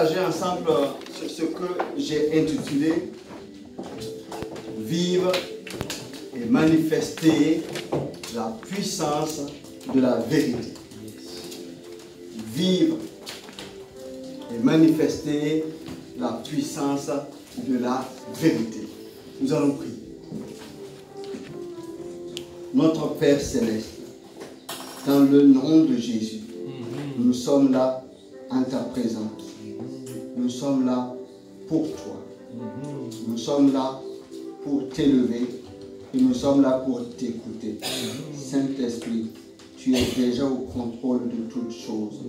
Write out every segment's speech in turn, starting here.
partager ensemble sur ce que j'ai intitulé Vivre et manifester la puissance de la vérité. Vivre et manifester la puissance de la vérité. Nous allons prier. Notre Père Céleste, dans le nom de Jésus, nous sommes là en ta présence. Nous sommes là pour toi. Nous sommes là pour t'élever et nous sommes là pour t'écouter. Saint-Esprit, tu es déjà au contrôle de toutes choses.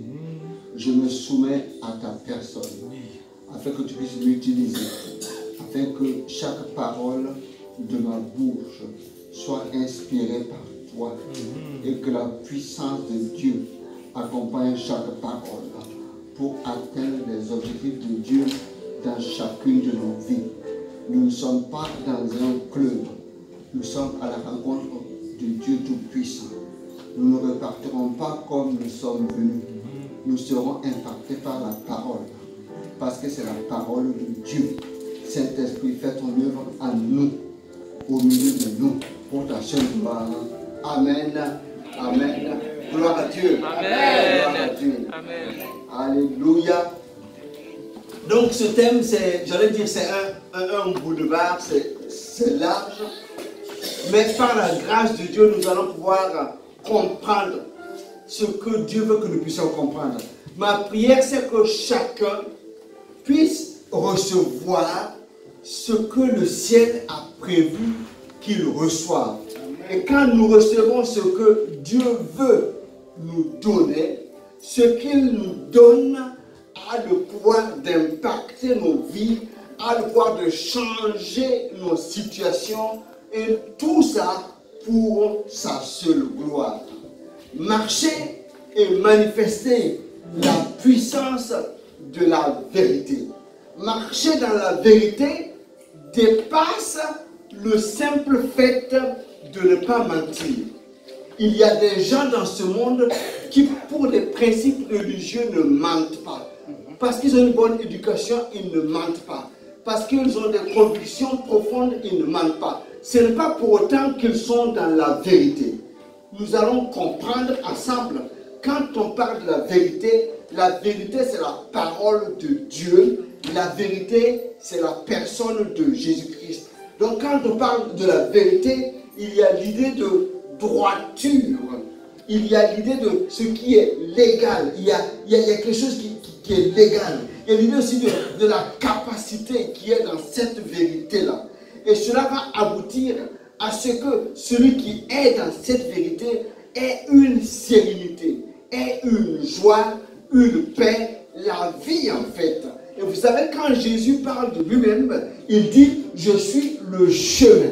Je me soumets à ta personne afin que tu puisses l'utiliser, afin que chaque parole de ma bouche soit inspirée par toi et que la puissance de Dieu accompagne chaque parole pour atteindre les objectifs de Dieu dans chacune de nos vies. Nous ne sommes pas dans un club, nous sommes à la rencontre de Dieu Tout-Puissant. Nous ne repartirons pas comme nous sommes venus. Nous serons impactés par la parole, parce que c'est la parole de Dieu. Saint-Esprit, fais ton œuvre en nous, au milieu de nous, pour ta seule gloire. Amen. Amen. Gloire à Dieu. Amen. Gloire à Dieu. Amen. Alléluia. Donc ce thème, c'est, j'allais dire, c'est un boulevard, c'est large. Mais par la grâce de Dieu, nous allons pouvoir comprendre ce que Dieu veut que nous puissions comprendre. Ma prière, c'est que chacun puisse recevoir ce que le ciel a prévu qu'il reçoive. Et quand nous recevons ce que Dieu veut nous donner, ce qu'il nous donne a le pouvoir d'impacter nos vies, a le pouvoir de changer nos situations, et tout ça pour sa seule gloire. Marcher et manifester la puissance de la vérité. Marcher dans la vérité dépasse le simple fait de ne pas mentir. Il y a des gens dans ce monde qui, pour des principes religieux, ne mentent pas. Parce qu'ils ont une bonne éducation, ils ne mentent pas. Parce qu'ils ont des convictions profondes, ils ne mentent pas. Ce n'est pas pour autant qu'ils sont dans la vérité. Nous allons comprendre ensemble, quand on parle de la vérité c'est la parole de Dieu. La vérité, c'est la personne de Jésus-Christ. Donc quand on parle de la vérité, il y a l'idée de droiture. Il y a l'idée de ce qui est légal. Il y a quelque chose qui est légal. Il y a l'idée aussi de la capacité qui est dans cette vérité-là. Et cela va aboutir à ce que celui qui est dans cette vérité ait une sérénité, ait une joie, une paix, la vie en fait. Et vous savez, quand Jésus parle de lui-même, il dit « Je suis le chemin,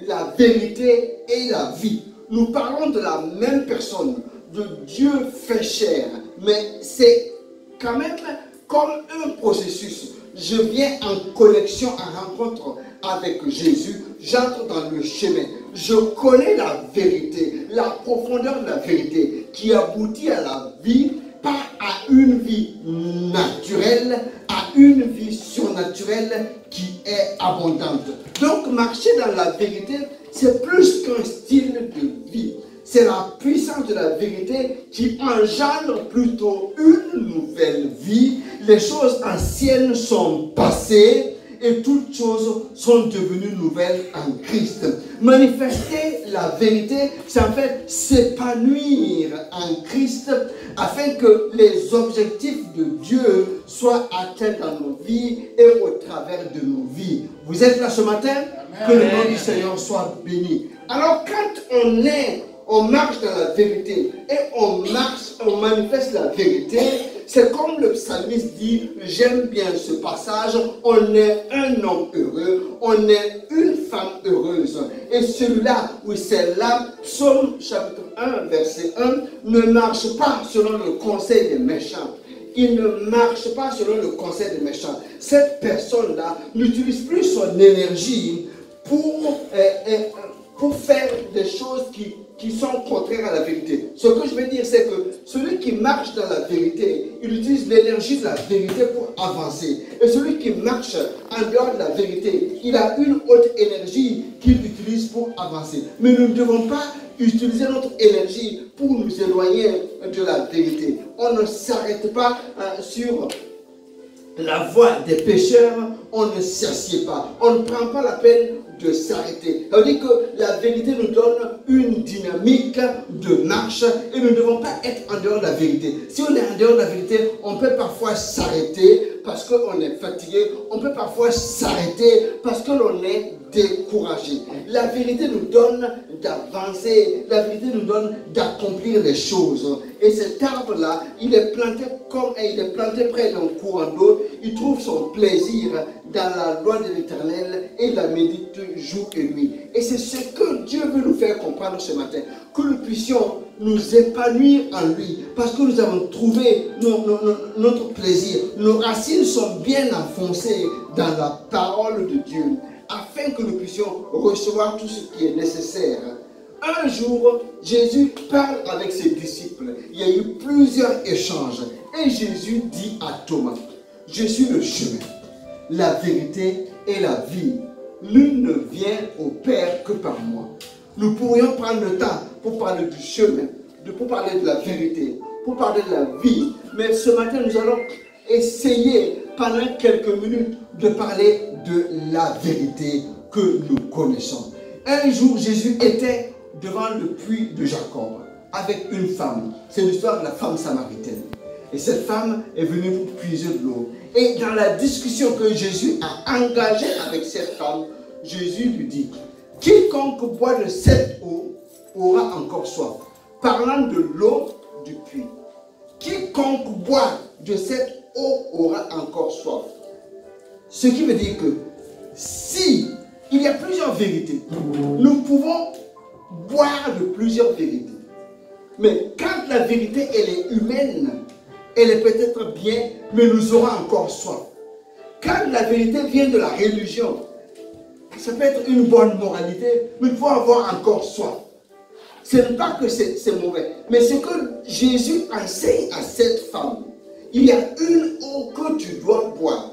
la vérité et la vie ». Nous parlons de la même personne, de Dieu fait chair, mais c'est quand même comme un processus. Je viens en connexion, en rencontre avec Jésus, j'entre dans le chemin. Je connais la vérité, la profondeur de la vérité qui aboutit à la vie, pas à une vie naturelle, à une vie surnaturelle qui est abondante. Donc marcher dans la vérité, c'est plus qu'un style de vie. C'est la puissance de la vérité qui engendre plutôt une nouvelle vie. Les choses anciennes sont passées et toutes choses sont devenues nouvelles en Christ. Manifester la vérité, c'est en fait s'épanouir en Christ afin que les objectifs de Dieu soient atteints dans nos vies et au travers de nos vies. Vous êtes là ce matin? Amen. Que le nom du Seigneur soit béni. Alors quand on marche dans la vérité et on manifeste la vérité, c'est comme le psalmiste dit, j'aime bien ce passage, on est un homme heureux, on est une femme heureuse. Et celui-là, oui c'est là, Psaume chapitre 1, verset 1, ne marche pas selon le conseil des méchants. Il ne marche pas selon le conseil des méchants. Cette personne-là n'utilise plus son énergie pour pour faire des choses qui sont contraires à la vérité. Ce que je veux dire, c'est que celui qui marche dans la vérité, il utilise l'énergie de la vérité pour avancer. Et celui qui marche en dehors de la vérité, il a une autre énergie qu'il utilise pour avancer. Mais nous ne devons pas utiliser notre énergie pour nous éloigner de la vérité. On ne s'arrête pas sur la voie des pécheurs, on ne s'assied pas. On ne prend pas la peine de s'arrêter. Ça veut dire que la vérité nous donne une dynamique de marche et nous ne devons pas être en dehors de la vérité. Si on est en dehors de la vérité, on peut parfois s'arrêter parce qu'on est fatigué. On peut parfois s'arrêter parce que l'on est découragé. La vérité nous donne d'avancer. La vérité nous donne d'accomplir les choses. Et cet arbre-là, il est planté près d'un courant d'eau. Il trouve son plaisir dans la loi de l'Éternel et la médite jour et nuit. Et c'est ce que Dieu veut nous faire comprendre ce matin. Que nous puissions nous épanouir en lui. Parce que nous avons trouvé notre plaisir. Nos racines sont bien enfoncées dans la parole de Dieu. Afin que nous puissions recevoir tout ce qui est nécessaire. Un jour, Jésus parle avec ses disciples. Il y a eu plusieurs échanges. Et Jésus dit à Thomas, « Je suis le chemin, la vérité et la vie. Nul ne vient au Père que par moi. » Nous pourrions prendre le temps pour parler du chemin, pour parler de la vérité, pour parler de la vie. Mais ce matin, nous allons essayer pendant quelques minutes de parler de la vérité que nous connaissons. Un jour, Jésus était devant le puits de Jacob avec une femme. C'est l'histoire de la femme samaritaine. Et cette femme est venue pour puiser de l'eau. Et dans la discussion que Jésus a engagée avec cette femme, Jésus lui dit, « Quiconque boit de cette eau aura encore soif. » Parlant de l'eau du puits. « Quiconque boit de cette eau aura encore soif. » Ce qui veut dire que si il y a plusieurs vérités, nous pouvons boire de plusieurs vérités. Mais quand la vérité, elle est humaine, elle est peut-être bien, mais nous aurons encore soif. Quand la vérité vient de la religion, ça peut être une bonne moralité, mais il faut avoir encore soif. Ce n'est pas que c'est mauvais, mais ce que Jésus enseigne à cette femme, il y a une eau que tu dois boire.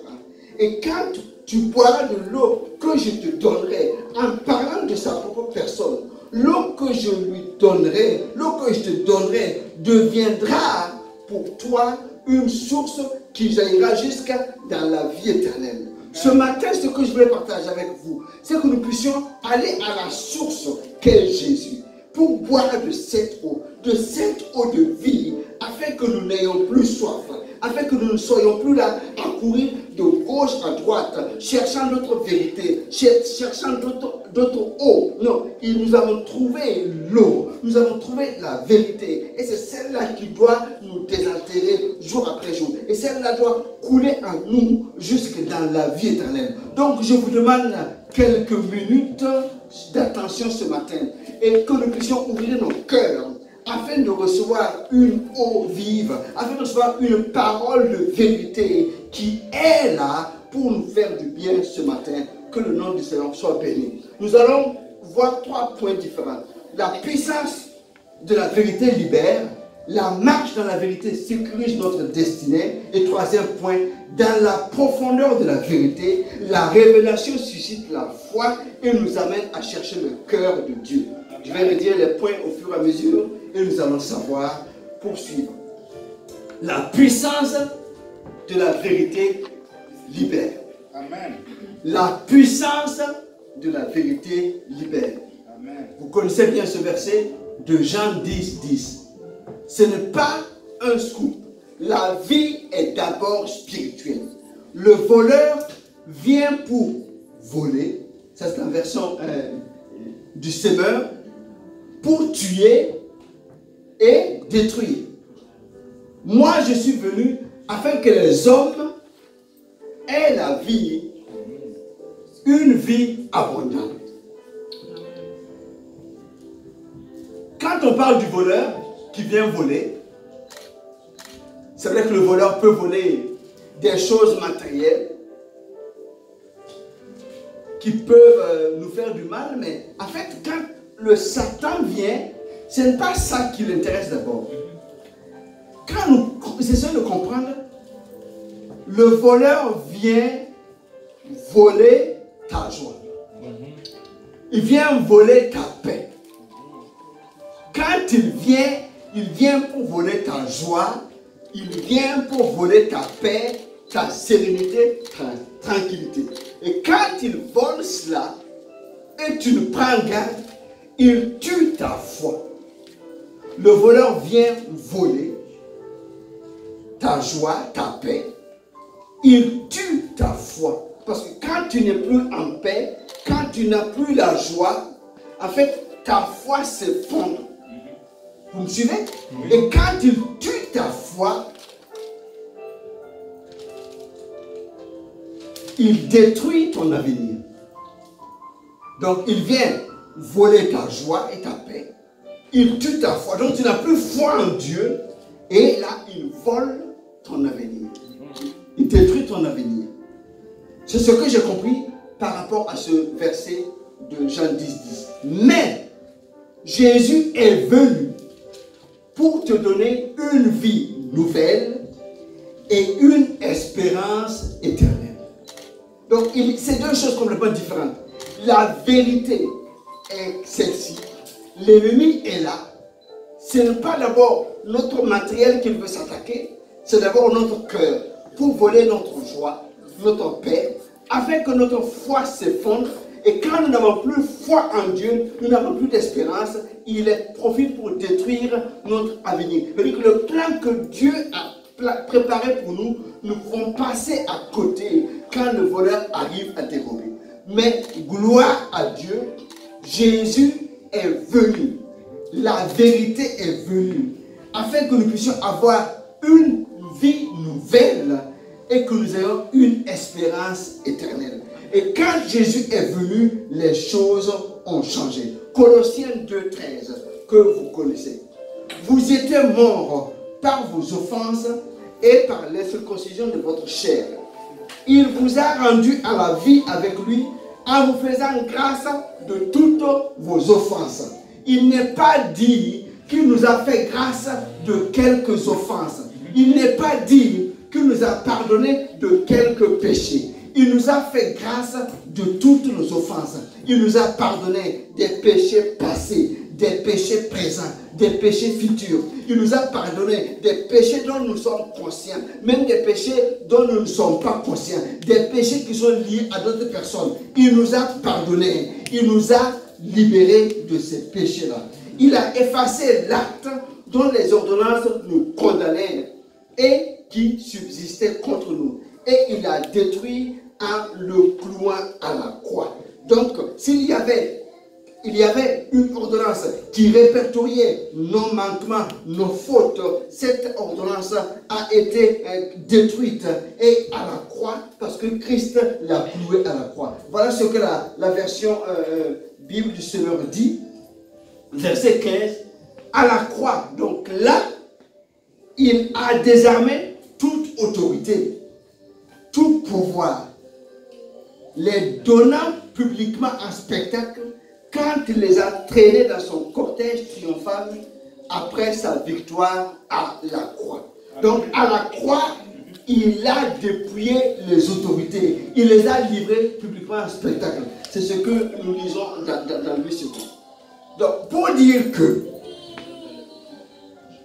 Et quand tu boiras de l'eau que je te donnerai, en parlant de sa propre personne, l'eau que je lui donnerai, l'eau que je te donnerai, deviendra pour toi une source qui jaillira jusqu'à dans la vie éternelle. Ce matin, ce que je voulais partager avec vous, c'est que nous puissions aller à la source qu'est Jésus, pour boire de cette eau de vie, afin que nous n'ayons plus soif, afin que nous ne soyons plus là à courir de gauche à droite, cherchant d'autres vérités, cherchant d'autres eaux. Non, nous avons trouvé l'eau, nous avons trouvé la vérité. Et c'est celle-là qui doit nous désaltérer jour après jour. Et celle-là doit couler en nous jusque dans la vie éternelle. Donc je vous demande quelques minutes d'attention ce matin et que nous puissions ouvrir nos cœurs afin de recevoir une eau vive, afin de recevoir une parole de vérité qui est là pour nous faire du bien ce matin. Que le nom du Seigneur soit béni. Nous allons voir 3 points différents. La puissance de la vérité libère, la marche dans la vérité sécurise notre destinée, et 3e point, dans la profondeur de la vérité, la révélation suscite la foi et nous amène à chercher le cœur de Dieu. Je vais redire les points au fur et à mesure et nous allons savoir poursuivre. La puissance de la vérité libère. Amen. La puissance de la vérité libère. Amen. Vous connaissez bien ce verset de Jean 10, 10. Ce n'est pas un scoop. La vie est d'abord spirituelle. Le voleur vient pour voler. Ça c'est la version du semeur. Pour tuer et détruire. Moi, je suis venu afin que les hommes aient la vie, une vie abondante. Quand on parle du voleur qui vient voler, c'est vrai que le voleur peut voler des choses matérielles qui peuvent nous faire du mal, mais en fait, quand le Satan vient, ce n'est pas ça qui l'intéresse d'abord. Quand nous essayons de comprendre, le voleur vient voler ta joie. Il vient voler ta paix. Quand il vient pour voler ta joie, il vient pour voler ta paix, ta sérénité, ta tranquillité. Et quand il vole cela, et tu ne prends garde, il tue ta foi. Le voleur vient voler ta joie, ta paix. Il tue ta foi. Parce que quand tu n'es plus en paix, quand tu n'as plus la joie, en fait, ta foi s'effondre. Vous me suivez? Oui. Et quand il tue ta foi, il détruit ton avenir. Donc, il vient voler ta joie et ta paix. Il tue ta foi. Donc, tu n'as plus foi en Dieu. Et là, il vole ton avenir. Il détruit ton avenir. C'est ce que j'ai compris par rapport à ce verset de Jean 10, 10. Mais Jésus est venu pour te donner une vie nouvelle et une espérance éternelle. Donc, c'est deux choses complètement différentes. La vérité est celle-ci. L'ennemi est là. Ce n'est pas d'abord notre matériel qu'il veut s'attaquer, c'est d'abord notre cœur pour voler notre joie, notre paix, afin que notre foi s'effondre. Et quand nous n'avons plus foi en Dieu, nous n'avons plus d'espérance, il profite pour détruire notre avenir. C'est-à-dire que le plan que Dieu a préparé pour nous, nous pouvons passer à côté quand le voleur arrive à dérober. Mais gloire à Dieu, Jésus est venu. La vérité est venue afin que nous puissions avoir une vie nouvelle et que nous ayons une espérance éternelle. Et quand Jésus est venu, les choses ont changé. Colossiens 2,13, que vous connaissez. Vous étiez morts par vos offenses et par l'incirconcision de votre chair. Il vous a rendu à la vie avec lui en vous faisant grâce de toutes vos offenses. Il n'est pas dit qu'il nous a fait grâce de quelques offenses. Il n'est pas dit qu'il nous a pardonné de quelques péchés. Il nous a fait grâce de toutes nos offenses. Il nous a pardonné des péchés passés, des péchés présents, des péchés futurs. Il nous a pardonné des péchés dont nous sommes conscients, même des péchés dont nous ne sommes pas conscients, des péchés qui sont liés à d'autres personnes. Il nous a pardonné. Il nous a libérés de ces péchés-là. Il a effacé l'acte dont les ordonnances nous condamnaient et qui subsistait contre nous. Et il a détruit en le clouant à la croix. Donc, s'il y avait une ordonnance qui répertoriait nos manquements, nos fautes, cette ordonnance a été détruite et à la croix parce que Christ l'a cloué à la croix. Voilà ce que la version Bible du Seigneur dit. Verset 15. À la croix, donc là, il a désarmé toute autorité, tout pouvoir, les donnant publiquement en spectacle quand il les a traînés dans son cortège triomphal après sa victoire à la croix. Donc à la croix, il a dépouillé les autorités, il les a livrés publiquement en spectacle. C'est ce que nous lisons dans Louis II. Donc pour dire que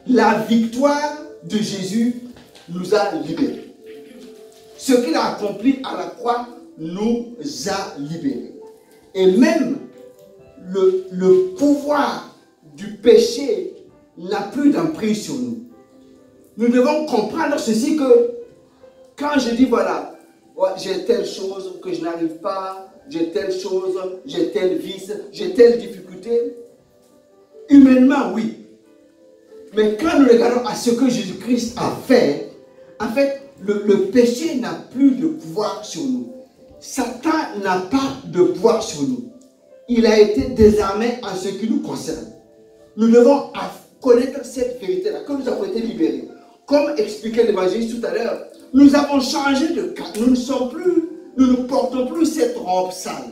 la victoire de Jésus nous a libérés. Ce qu'il a accompli à la croix nous a libérés. Et même le pouvoir du péché n'a plus d'emprise sur nous. Nous devons comprendre ceci que quand je dis voilà, j'ai telle chose que je n'arrive pas, j'ai telle chose, j'ai tel vice, j'ai telle difficulté, humainement oui. Mais quand nous regardons à ce que Jésus-Christ a fait, en fait, le péché n'a plus de pouvoir sur nous. Satan n'a pas de pouvoir sur nous. Il a été désarmé en ce qui nous concerne. Nous devons connaître cette vérité-là, que nous avons été libérés. Comme expliquait l'évangéliste tout à l'heure, nous avons changé de cas. Nous ne portons plus cette robe sale.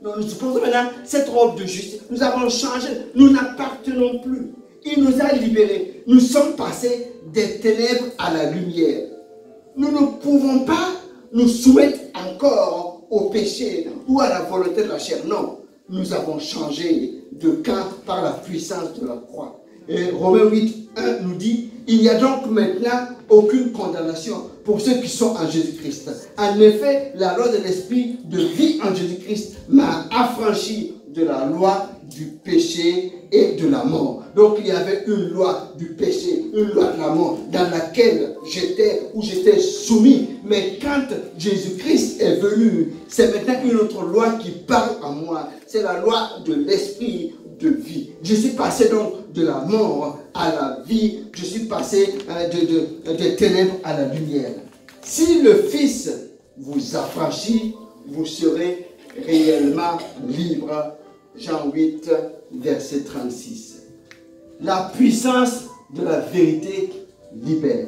Nous portons maintenant cette robe de justice. Nous avons changé. Nous n'appartenons plus. Il nous a libérés. Nous sommes passés des ténèbres à la lumière. Nous ne pouvons pas nous soumettre encore au péché ou à la volonté de la chair. Non, nous avons changé de camp par la puissance de la croix. Et Romains 8, 1 nous dit, il n'y a donc maintenant aucune condamnation pour ceux qui sont en Jésus-Christ. En effet, la loi de l'esprit de vie en Jésus-Christ m'a affranchi de la loi du péché et de la mort. Donc il y avait une loi du péché, une loi de la mort dans laquelle j'étais soumis. Mais quand Jésus-Christ est venu, c'est maintenant une autre loi qui parle en moi. C'est la loi de l'esprit de vie. Je suis passé donc de la mort à la vie. Je suis passé des ténèbres à la lumière. Si le Fils vous affranchit, vous serez réellement libre. Jean 8, verset 36. La puissance de la vérité libère.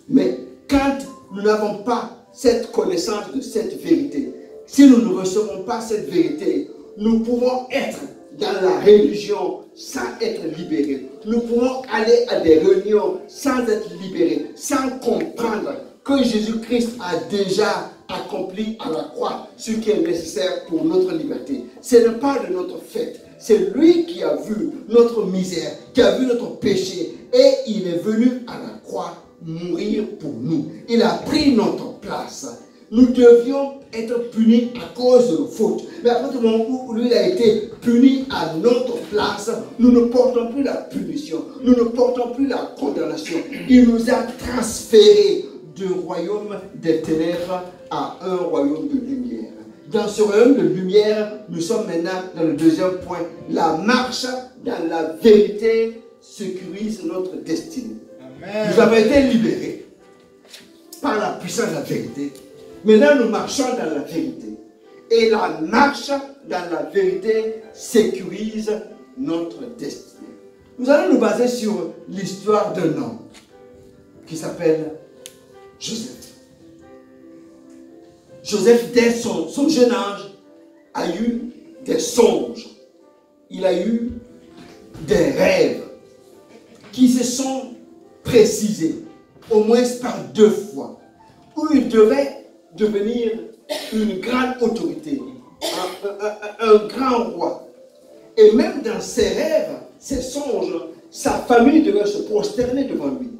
Mais quand nous n'avons pas cette connaissance de cette vérité, si nous ne recevons pas cette vérité, nous pouvons être dans la religion sans être libérés. Nous pouvons aller à des réunions sans être libérés, sans comprendre que Jésus-Christ a déjà accompli à la croix ce qui est nécessaire pour notre liberté. Ce n'est pas de notre fait. C'est lui qui a vu notre misère, qui a vu notre péché et il est venu à la croix mourir pour nous. Il a pris notre place. Nous devions être punis à cause de nos fautes. Mais à partir du moment où lui a été puni à notre place, nous ne portons plus la punition. Nous ne portons plus la condamnation. Il nous a transférés du royaume des ténèbres à un royaume de lumière. Dans ce royaume de lumière, nous sommes maintenant dans le deuxième point. La marche dans la vérité sécurise notre destinée. Amen. Nous avons été libérés par la puissance de la vérité. Maintenant, nous marchons dans la vérité. Et la marche dans la vérité sécurise notre destinée. Nous allons nous baser sur l'histoire d'un homme qui s'appelle Joseph. Joseph, dès son jeune âge, a eu des songes. Il a eu des rêves qui se sont précisés, au moins par 2 fois, où il devait devenir une grande autorité, un grand roi. Et même dans ses rêves, ses songes, sa famille devait se prosterner devant lui.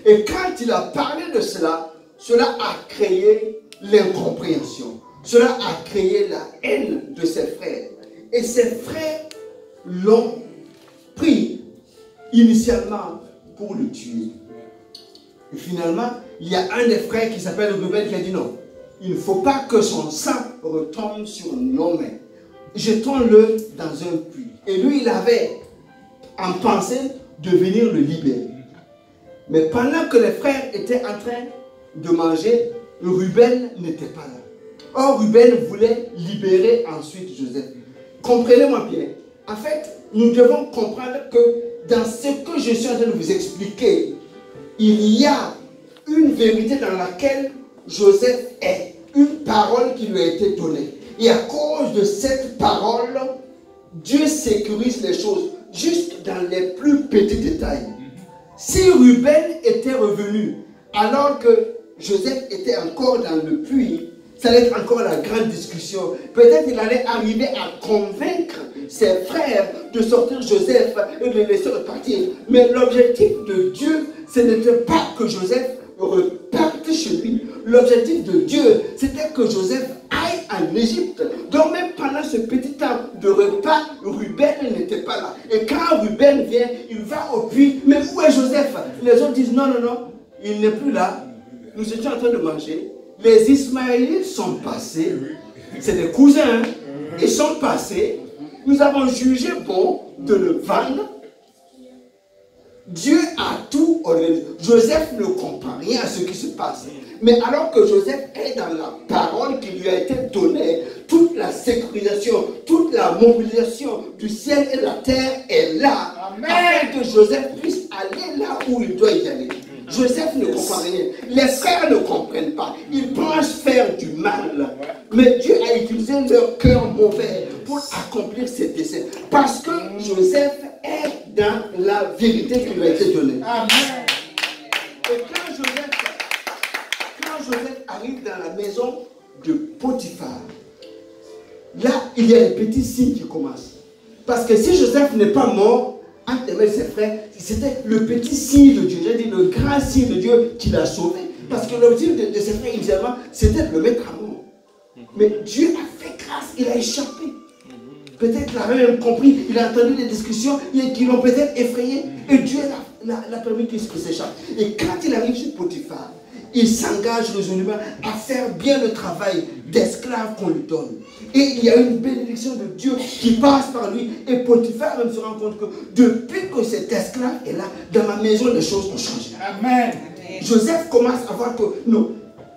Et quand il a parlé de cela, cela a créé l'incompréhension. Cela a créé la haine de ses frères. Et ses frères l'ont pris initialement pour le tuer. Et finalement, il y a un des frères qui s'appelle Ruben qui a dit non. Il ne faut pas que son sang retombe sur nos mains. Jetons-le dans un puits. Et lui, il avait en pensée de venir le libérer. Mais pendant que les frères étaient en train de manger, Ruben n'était pas là. Or, Ruben voulait libérer ensuite Joseph. Comprenez-moi bien. En fait, nous devons comprendre que dans ce que je suis en train de vous expliquer, il y a une vérité dans laquelle Joseph est, une parole qui lui a été donnée. Et à cause de cette parole, Dieu sécurise les choses, juste dans les plus petits détails. Si Ruben était revenu alors que Joseph était encore dans le puits, ça allait être encore la grande discussion. Peut-être qu'il allait arriver à convaincre ses frères de sortir Joseph et de le laisser repartir. Mais l'objectif de Dieu, ce n'était pas que Joseph reparte chez lui. L'objectif de Dieu, c'était que Joseph aille en Égypte. Donc même pendant ce petit temps de repas, Ruben n'était pas là. Et quand Ruben vient, il va au puits. Mais où est Joseph? Les autres disent non, non, non, il n'est plus là. Nous étions en train de manger. Les Ismaélites sont passés. C'est des cousins. Ils sont passés. Nous avons jugé bon de le vendre. Dieu a tout organisé. Joseph ne comprend rien à ce qui se passe. Mais alors que Joseph est dans la parole qui lui a été donnée, toute la sécurisation, toute la mobilisation du ciel et de la terre est là. Amen. Afin que Joseph puisse aller là où il doit y aller. Joseph ne comprend rien. Les frères ne comprennent pas. Ils pensent faire du mal. Mais Dieu a utilisé leur cœur mauvais pour accomplir ses desseins. Parce que Joseph est dans la vérité qui lui a été donnée. Amen. Et quand Joseph arrive dans la maison de Potiphar, là, il y a les petits signes qui commencent. Parce que si Joseph n'est pas mort, entre ses frères, c'était le petit signe de Dieu, j'ai dit le grand signe de Dieu qui l'a sauvé. Parce que l'objectif de ses frères, initialement, c'était de le mettre à mort. Mais Dieu a fait grâce, il a échappé. Peut-être qu'il a même compris, il a entendu des discussions qui l'ont peut-être effrayé. Et Dieu l'a permis qu'il s'échappe. Et quand il arrive chez Potiphar, il s'engage résolument à faire bien le travail d'esclave qu'on lui donne. Et il y a une bénédiction de Dieu qui passe par lui. Et Potiphar même se rend compte que depuis que cet esclave est là, dans ma maison, les choses ont changé. Amen. Joseph commence à voir que non,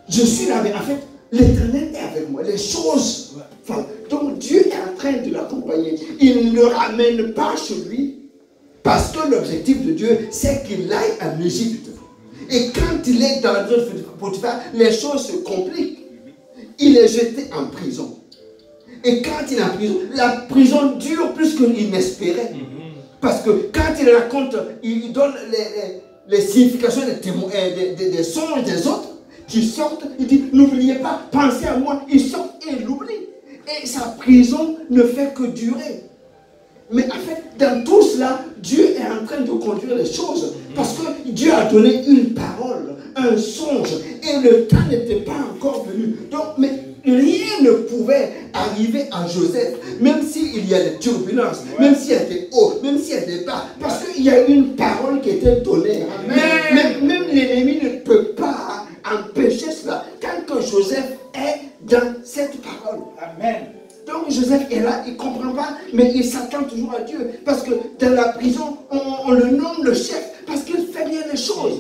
je suis là, mais en fait, l'Éternel est avec moi. Les choses. Enfin, donc Dieu est en train de l'accompagner. Il ne le ramène pas chez lui parce que l'objectif de Dieu, c'est qu'il aille en Égypte. Et quand il est dans la zone de Potiphar, les choses se compliquent. Il est jeté en prison. Et quand il est en prison, la prison dure plus qu'il n'espérait. Parce que quand il raconte, il donne les significations des songes des autres qui sortent. Il dit, n'oubliez pas, pensez à moi. Ils sortent et ils l'oublient. Et sa prison ne fait que durer. Mais en fait, dans tout cela, Dieu est en train de conduire les choses. Parce que Dieu a donné une parole, un songe. Et le temps n'était pas encore venu. Donc, mais rien ne pouvait arriver à Joseph. Même s'il y a des turbulences, même s'il y a des hauts, même s'il y a des bas. Parce qu'il y a une parole qui était donnée. Même l'ennemi ne peut pas empêcher cela. Tant que Joseph est dans cette parole. Amen. Donc Joseph est là, il ne comprend pas, mais il s'attend toujours à Dieu. Parce que dans la prison, on le nomme le chef, parce qu'il fait bien les choses.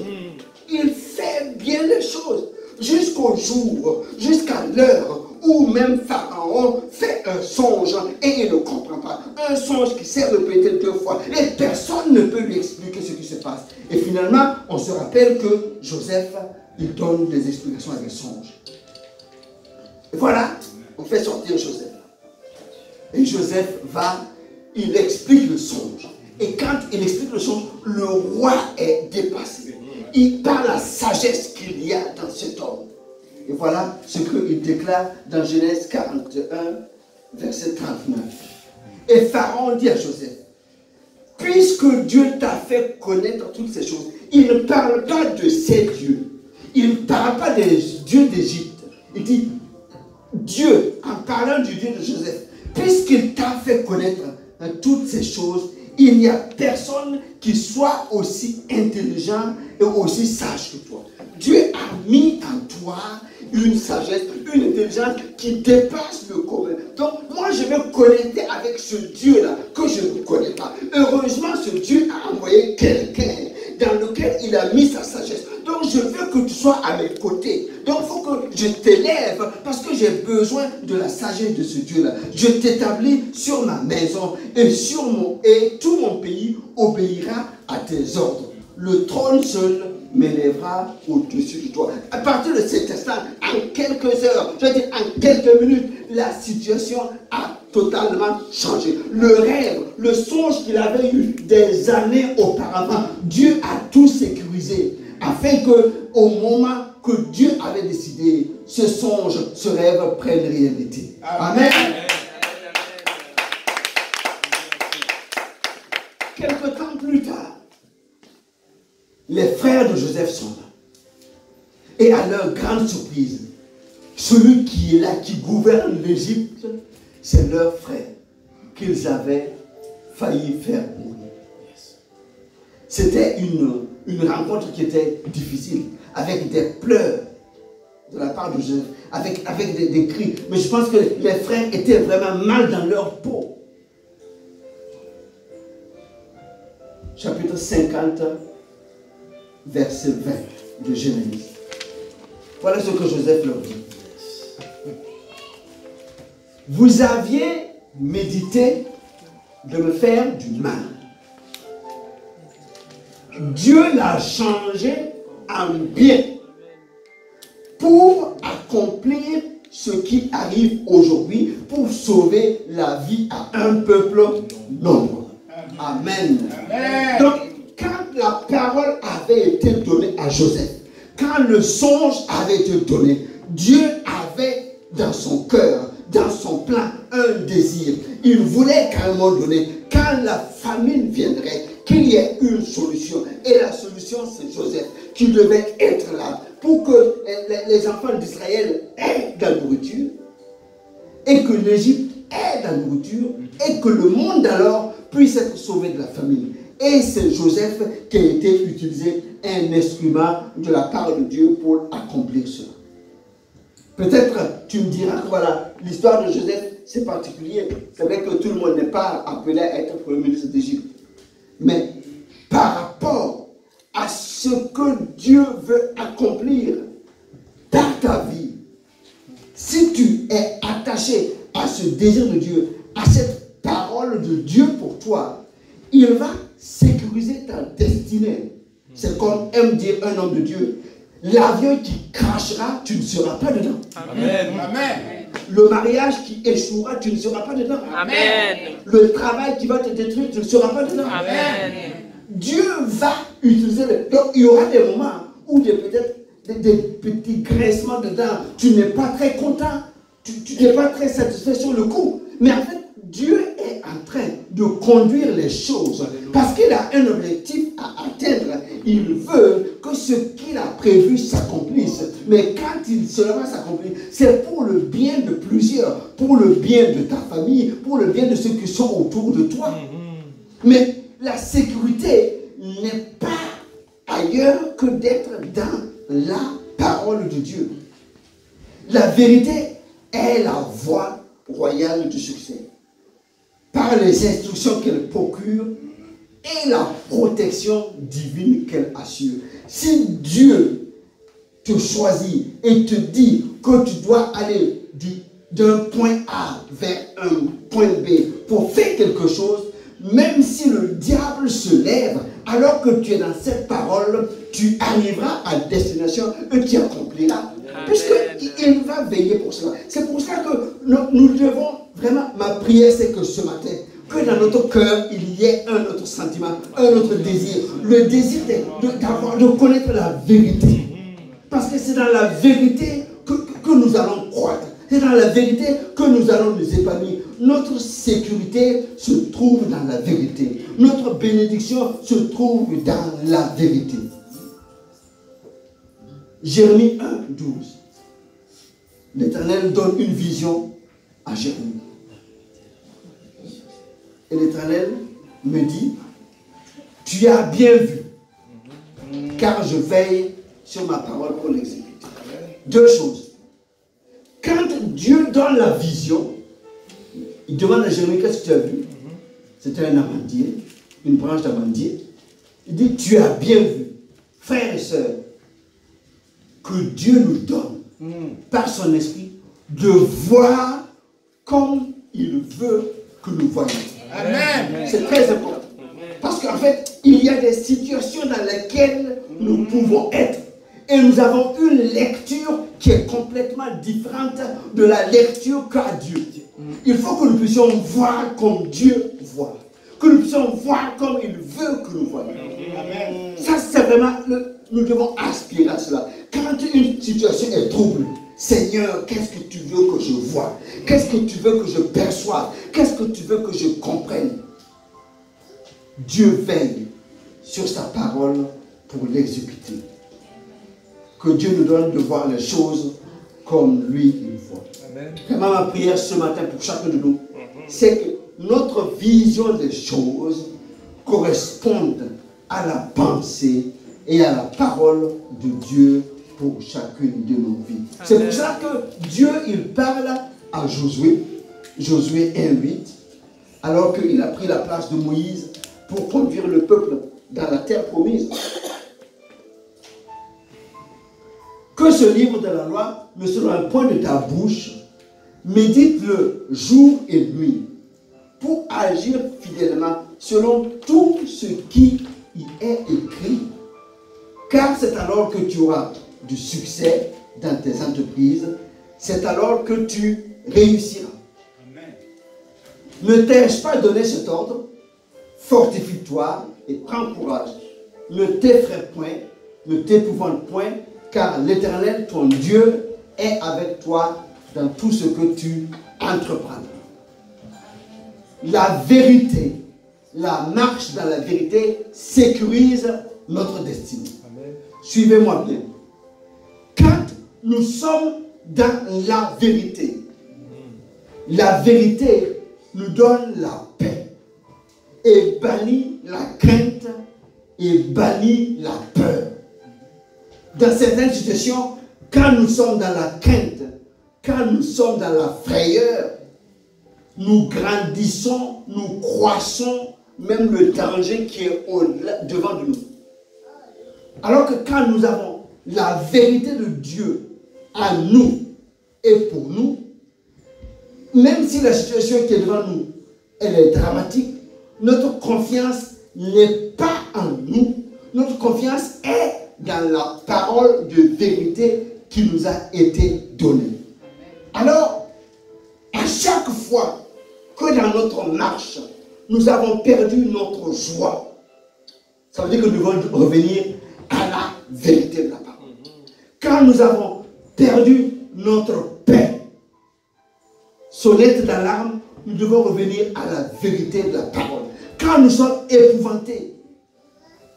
Il fait bien les choses. Jusqu'au jour, jusqu'à l'heure où même Pharaon fait un songe et il ne comprend pas. Un songe qui s'est répété 2 fois. Et personne ne peut lui expliquer ce qui se passe. Et finalement, on se rappelle que Joseph, il donne des explications à des songes. Et voilà, on fait sortir Joseph. Et Joseph va, il explique le songe. Et quand il explique le songe, le roi est dépassé. Il parle la sagesse qu'il y a dans cet homme. Et voilà ce qu'il déclare dans Genèse 41, verset 39. Et Pharaon dit à Joseph, puisque Dieu t'a fait connaître toutes ces choses, il ne parle pas de ces dieux. Il ne parle pas des dieux d'Égypte. Il dit, Dieu, en parlant du Dieu de Joseph, puisqu'il t'a fait connaître toutes ces choses, il n'y a personne qui soit aussi intelligent et aussi sage que toi. Dieu a mis en toi une sagesse, une intelligence qui dépasse le commun. Donc, moi, je vais connecter avec ce Dieu-là que je ne connais pas. Heureusement, ce Dieu a envoyé quelqu'un dans lequel il a mis sa sagesse. Donc, je veux que tu sois à mes côtés. Donc, il faut que je t'élève parce que j'ai besoin de la sagesse de ce Dieu-là. Je t'établis sur ma maison et tout mon pays obéira à tes ordres. Le trône seul m'élèvera au-dessus de toi. À partir de cet instant, en quelques heures, je veux dire en quelques minutes, la situation a totalement changé. Le rêve, le songe qu'il avait eu des années auparavant, Dieu a tout sécurisé afin que, au moment que Dieu avait décidé, ce songe, ce rêve prenne réalité. Amen. Quelque temps plus tard, les frères de Joseph sont là. Et à leur grande surprise, celui qui est là, qui gouverne l'Égypte, c'est leur frère qu'ils avaient failli faire mourir. C'était une rencontre qui était difficile, avec des pleurs de la part de Joseph, avec des cris. Mais je pense que les frères étaient vraiment mal dans leur peau. Chapitre 50, verset 20 de Genèse. Voilà ce que Joseph leur dit. Vous aviez médité de me faire du mal. Dieu l'a changé en bien pour accomplir ce qui arrive aujourd'hui pour sauver la vie à un peuple nombreux. Amen. Amen. Donc, quand la parole avait été donnée à Joseph, quand le songe avait été donné, Dieu avait dans son cœur, dans son plan, un désir. Il voulait qu'à un moment donné, quand la famine viendrait, qu'il y ait une solution. Et la solution, c'est Joseph qui devait être là pour que les enfants d'Israël aient de la nourriture et que l'Égypte ait de la nourriture et que le monde alors puisse être sauvé de la famine. Et c'est Joseph qui a été utilisé, un instrument de la part de Dieu pour accomplir cela. Peut-être tu me diras que voilà, l'histoire de Joseph, c'est particulier. C'est vrai que tout le monde n'est pas appelé à être premier ministre d'Égypte. Mais par rapport à ce que Dieu veut accomplir dans ta vie, si tu es attaché à ce désir de Dieu, à cette parole de Dieu pour toi, il va sécuriser ta destinée. C'est comme aime dire un homme de Dieu. L'avion qui crachera, tu ne seras pas dedans. Amen. Amen. Le mariage qui échouera, tu ne seras pas dedans. Amen. Le travail qui va te détruire, tu ne seras pas dedans. Amen. Dieu va utiliser. Donc il y aura des moments où peut-être des petits graissements dedans. Tu n'es pas très content. Tu n'es pas très satisfait sur le coup. Mais en fait, Dieu est en train de conduire les choses parce qu'il a un objectif à atteindre. Il veut que ce qu'il a prévu s'accomplisse. Mais quand cela va s'accomplir, c'est pour le bien de plusieurs, pour le bien de ta famille, pour le bien de ceux qui sont autour de toi. Mais la sécurité n'est pas ailleurs que d'être dans la parole de Dieu. La vérité est la voie royale du succès. Par les instructions qu'elle procure et la protection divine qu'elle assure. Si Dieu te choisit et te dit que tu dois aller d'un point A vers un point B pour faire quelque chose, même si le diable se lève, alors que tu es dans cette parole, tu arriveras à destination et tu accompliras. Puisqu'il va veiller pour cela. C'est pour cela que nous devons vraiment, ma prière c'est que ce matin, que dans notre cœur, il y ait un autre sentiment, un autre désir. Le désir de connaître la vérité. Parce que c'est dans la vérité que nous allons croître. C'est dans la vérité que nous allons nous épanouir. Notre sécurité se trouve dans la vérité. Notre bénédiction se trouve dans la vérité. Jérémie 1, 12. L'Éternel donne une vision à Jérémie. Et l'Éternel me dit, tu as bien vu, car je veille sur ma parole pour l'exécuter. Deux choses. Quand Dieu donne la vision, il demande à Jérémie, qu'est-ce que tu as vu? C'était un amandier, une branche d'amandier. Il dit, tu as bien vu, frères et sœurs, que Dieu nous donne, par son esprit, de voir comme il veut que nous voyions. Amen. C'est très important. Parce qu'en fait, il y a des situations dans lesquelles nous pouvons être. Et nous avons une lecture qui est complètement différente de la lecture qu'a Dieu. Il faut que nous puissions voir comme Dieu voit. Que nous puissions voir comme il veut que nous voyions. Amen. Ça, c'est vraiment, nous devons aspirer à cela. Quand une situation est trouble, Seigneur, qu'est-ce que tu veux que je voie? Qu'est-ce que tu veux que je perçoive? Qu'est-ce que tu veux que je comprenne? Dieu veille sur sa parole pour l'exécuter. Que Dieu nous donne de voir les choses comme lui il voit. Vraiment, ma prière ce matin pour chacun de nous, c'est que notre vision des choses corresponde à la pensée et à la parole de Dieu pour chacune de nos vies. C'est pour ça que Dieu, il parle à Josué, Josué 1:8, alors qu'il a pris la place de Moïse pour conduire le peuple dans la terre promise. Que ce livre de la loi ne soit un point de ta bouche, médite-le jour et nuit, pour agir fidèlement selon tout ce qui y est écrit. Car c'est alors que tu auras du succès dans tes entreprises c'est alors que tu réussiras. Amen. Ne t'ai-je pas donné cet ordre? Fortifie-toi et prends courage. Ne t'effraie point, ne t'épouvante point, car l'Éternel, ton Dieu, est avec toi dans tout ce que tu entreprendras. La vérité, la marche dans la vérité sécurise notre destinée. Suivez-moi bien. Quand nous sommes dans la vérité nous donne la paix et bannit la crainte et bannit la peur. Dans certaines situations, quand nous sommes dans la crainte, quand nous sommes dans la frayeur, nous grandissons, nous croissons, même le danger qui est devant de nous. Alors que quand nous avons la vérité de Dieu à nous et pour nous, même si la situation qui est devant nous, elle est dramatique, notre confiance n'est pas en nous. Notre confiance est dans la parole de vérité qui nous a été donnée. Alors, à chaque fois que dans notre marche, nous avons perdu notre joie, ça veut dire que nous devons revenir à la vérité de la parole. Quand nous avons perdu notre paix, sonnette d'alarme, nous devons revenir à la vérité de la parole. Quand nous sommes épouvantés,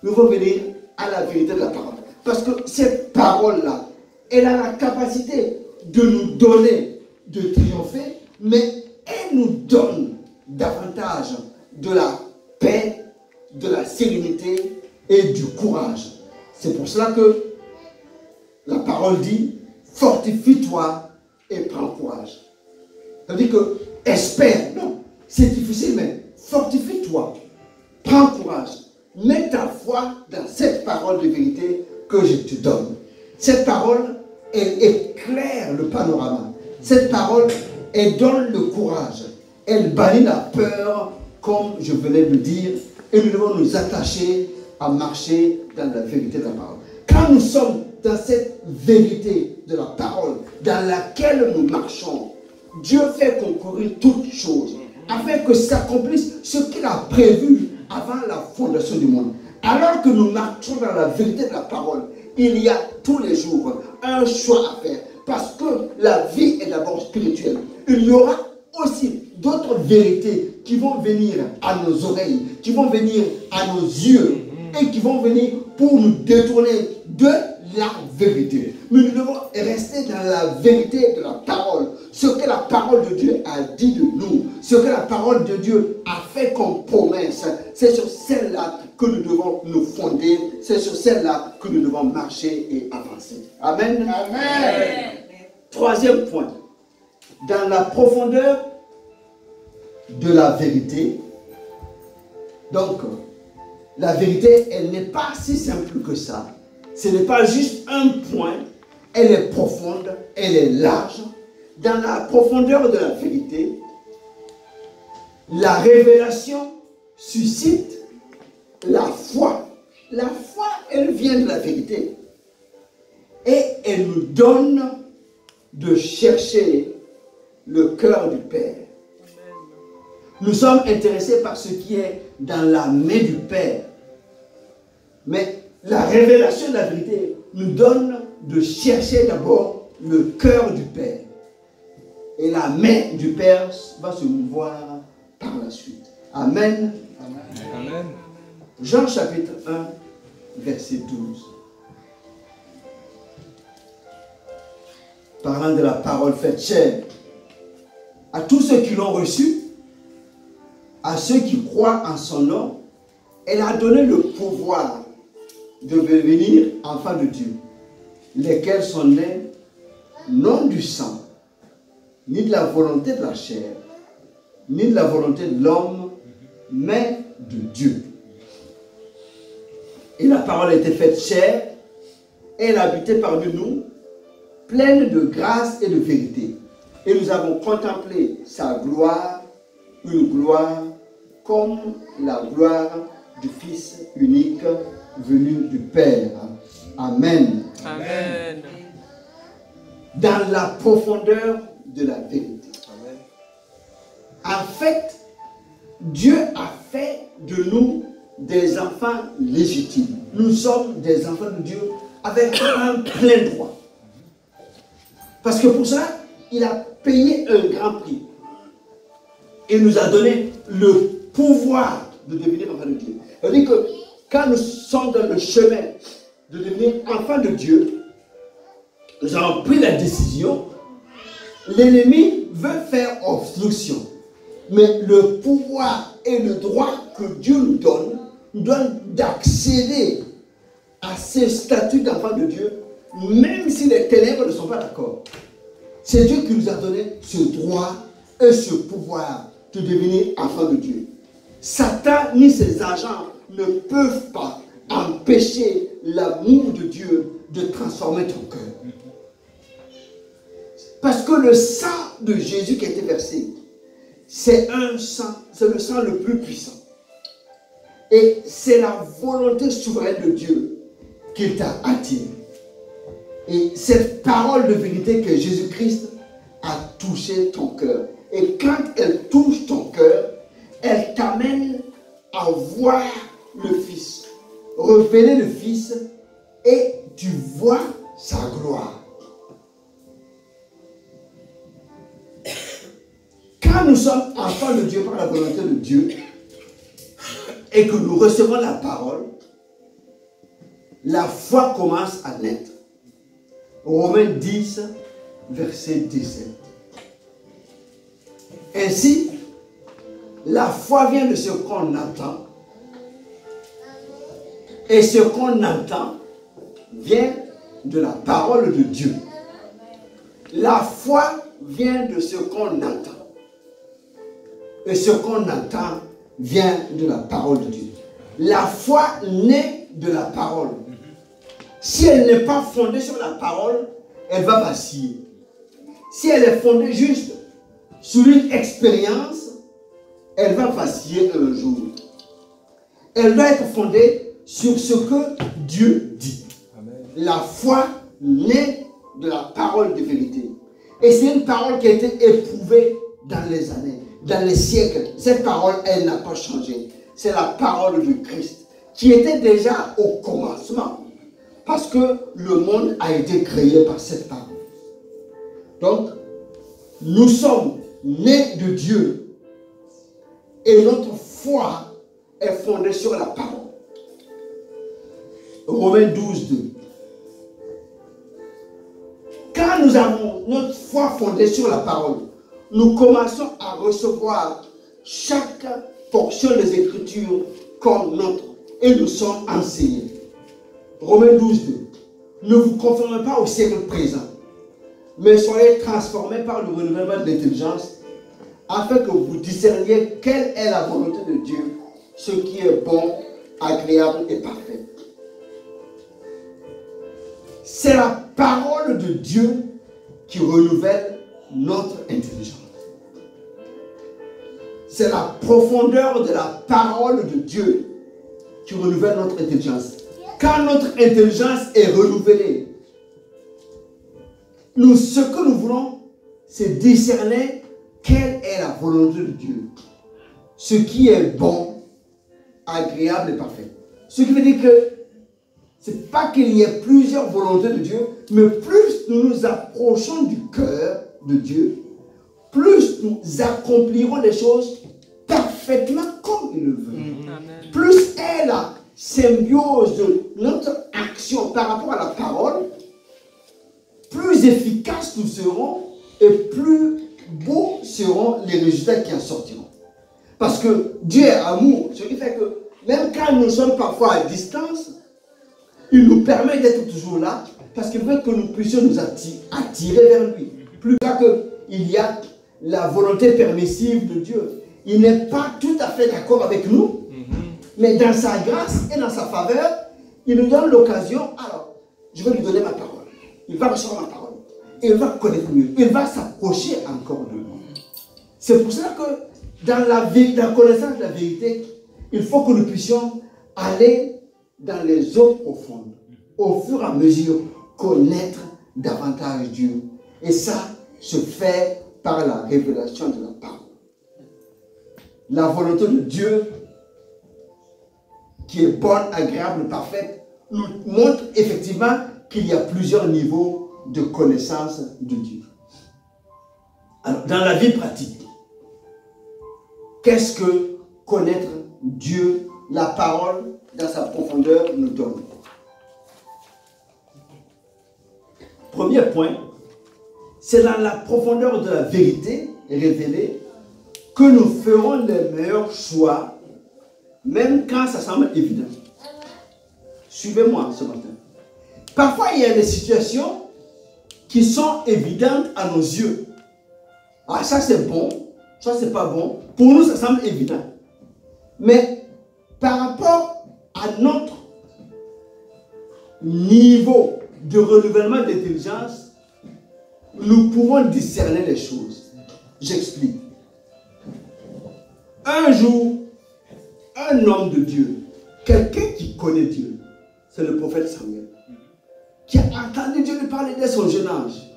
nous devons venir à la vérité de la parole. Parce que cette parole-là, elle a la capacité de nous donner, de triompher, mais elle nous donne davantage de la paix, de la sérénité et du courage. C'est pour cela que la parole dit, fortifie-toi et prends courage. Ça veut dire que, espère, non, c'est difficile, mais fortifie-toi, prends courage, mets ta foi dans cette parole de vérité que je te donne. Cette parole, elle éclaire le panorama. Cette parole, elle donne le courage. Elle bannit la peur, comme je venais de le dire, et nous devons nous attacher à marcher dans la vérité de la parole. Quand nous sommes dans cette vérité de la parole, dans laquelle nous marchons, Dieu fait concourir toutes choses, afin que s'accomplisse ce qu'il a prévu avant la fondation du monde. Alors que nous marchons dans la vérité de la parole, il y a tous les jours un choix à faire, parce que la vie est d'abord spirituelle. Il y aura aussi d'autres vérités qui vont venir à nos oreilles, qui vont venir à nos yeux, et qui vont venir pour nous détourner de la vérité. Mais nous devons rester dans la vérité de la parole. Ce que la parole de Dieu a dit de nous, ce que la parole de Dieu a fait comme promesse, c'est sur celle-là que nous devons nous fonder, c'est sur celle-là que nous devons marcher et avancer. Amen. Amen. Troisième point. Dans la profondeur de la vérité, donc, la vérité, elle n'est pas si simple que ça. Ce n'est pas juste un point. Elle est profonde, elle est large. Dans la profondeur de la vérité, la révélation suscite la foi. La foi, elle vient de la vérité. Et elle nous donne de chercher le cœur du Père. Nous sommes intéressés par ce qui est dans la main du Père. Mais la révélation de la vérité nous donne de chercher d'abord le cœur du Père. Et la main du Père va se mouvoir par la suite. Amen. Amen. Jean chapitre 1, verset 12. Parlant de la parole faite chair, à tous ceux qui l'ont reçue, à ceux qui croient en son nom, elle a donné le pouvoir de devenir enfants de Dieu, lesquels sont nés non du sang, ni de la volonté de la chair, ni de la volonté de l'homme, mais de Dieu. Et la parole a été faite chair, elle a habité parmi nous, pleine de grâce et de vérité. Et nous avons contemplé sa gloire, une gloire comme la gloire du Fils unique venu du Père. Amen. Amen. dans la profondeur de la vérité. Amen. En fait, Dieu a fait de nous des enfants légitimes. Nous sommes des enfants de Dieu avec un plein droit. Parce que pour cela, il a payé un grand prix. Il nous a donné le pouvoir de devenir enfants de Dieu. C'est-à-dire que quand nous sommes dans le chemin de devenir enfants de Dieu, nous avons pris la décision. L'ennemi veut faire obstruction. Mais le pouvoir et le droit que Dieu nous donne d'accéder à ce statut d'enfant de Dieu, même si les ténèbres ne sont pas d'accord. C'est Dieu qui nous a donné ce droit et ce pouvoir de devenir enfant de Dieu. Satan ni ses agents ne peuvent pas empêcher l'amour de Dieu de transformer ton cœur. Parce que le sang de Jésus qui a été versé, c'est un sang, c'est le sang le plus puissant. Et c'est la volonté souveraine de Dieu qui t'a attiré. Et cette parole de vérité que Jésus-Christ a touché ton cœur. Et quand elle touche ton cœur, elle t'amène à voir le Fils, révéler le Fils, et tu vois sa gloire. Quand nous sommes enfants de Dieu par la volonté de Dieu et que nous recevons la parole, la foi commence à naître. Romains 10, verset 17. Ainsi, la foi vient de ce qu'on entend, et ce qu'on entend vient de la parole de Dieu. La foi vient de ce qu'on entend. Et ce qu'on entend vient de la parole de Dieu. La foi naît de la parole. Si elle n'est pas fondée sur la parole, elle va vaciller. Si elle est fondée juste sur une expérience, elle va vaciller un jour. Elle doit être fondée sur ce que Dieu dit. Amen. La foi naît de la parole de vérité. Et c'est une parole qui a été éprouvée dans les années, dans les siècles. Cette parole, elle n'a pas changé. C'est la parole de Christ qui était déjà au commencement. Parce que le monde a été créé par cette parole. Donc, nous sommes nés de Dieu et notre foi est fondée sur la parole. Romains 12, 2. Quand nous avons notre foi fondée sur la parole, nous commençons à recevoir chaque portion des Écritures comme nôtre et nous sommes enseignés. Romains 12, 2. Ne vous conformez pas au siècle présent, mais soyez transformés par le renouvellement de l'intelligence, afin que vous discerniez quelle est la volonté de Dieu, ce qui est bon, agréable et parfait. C'est la parole de Dieu qui renouvelle notre intelligence. C'est la profondeur de la parole de Dieu qui renouvelle notre intelligence. Quand notre intelligence est renouvelée, ce que nous voulons, c'est discerner quelle est la volonté de Dieu. Ce qui est bon, agréable et parfait. Ce qui veut dire que ce n'est pas qu'il y ait plusieurs volontés de Dieu, mais plus nous nous approchons du cœur de Dieu, plus nous accomplirons les choses parfaitement comme il le veut. Amen. Plus est la symbiose de notre action par rapport à la parole, plus efficaces nous serons et plus beaux seront les résultats qui en sortiront. Parce que Dieu est amour, ce qui fait que même quand nous sommes parfois à distance, il nous permet d'être toujours là parce qu'il veut que nous puissions nous attirer vers lui. Plus tard qu'il y a la volonté permissive de Dieu. Il n'est pas tout à fait d'accord avec nous, mais dans sa grâce et dans sa faveur, il nous donne l'occasion. Alors, je vais lui donner ma parole. Il va recevoir ma parole. Et il va connaître mieux. Il va s'approcher encore de nous. C'est pour cela que dans la connaissance de la vérité, il faut que nous puissions aller dans les eaux profondes, au fur et à mesure, connaître davantage Dieu Et ça se fait par la révélation de la parole. La volonté de Dieu, qui est bonne, agréable, parfaite, nous montre effectivement qu'il y a plusieurs niveaux de connaissance de Dieu. Alors, dans la vie pratique, qu'est-ce que connaître Dieu, la parole, dans sa profondeur, nous donne? Premier point, c'est dans la profondeur de la vérité révélée que nous ferons les meilleurs choix, même quand ça semble évident. Suivez-moi ce matin. Parfois, il y a des situations qui sont évidentes à nos yeux. Ah, ça c'est bon, ça c'est pas bon. Pour nous, ça semble évident. Mais par rapport à notre niveau de renouvellement d'intelligence, nous pouvons discerner les choses. J'explique. Un jour, un homme de Dieu, quelqu'un qui connaît Dieu, c'est le prophète Samuel, qui a entendu Dieu lui parler dès son jeune âge.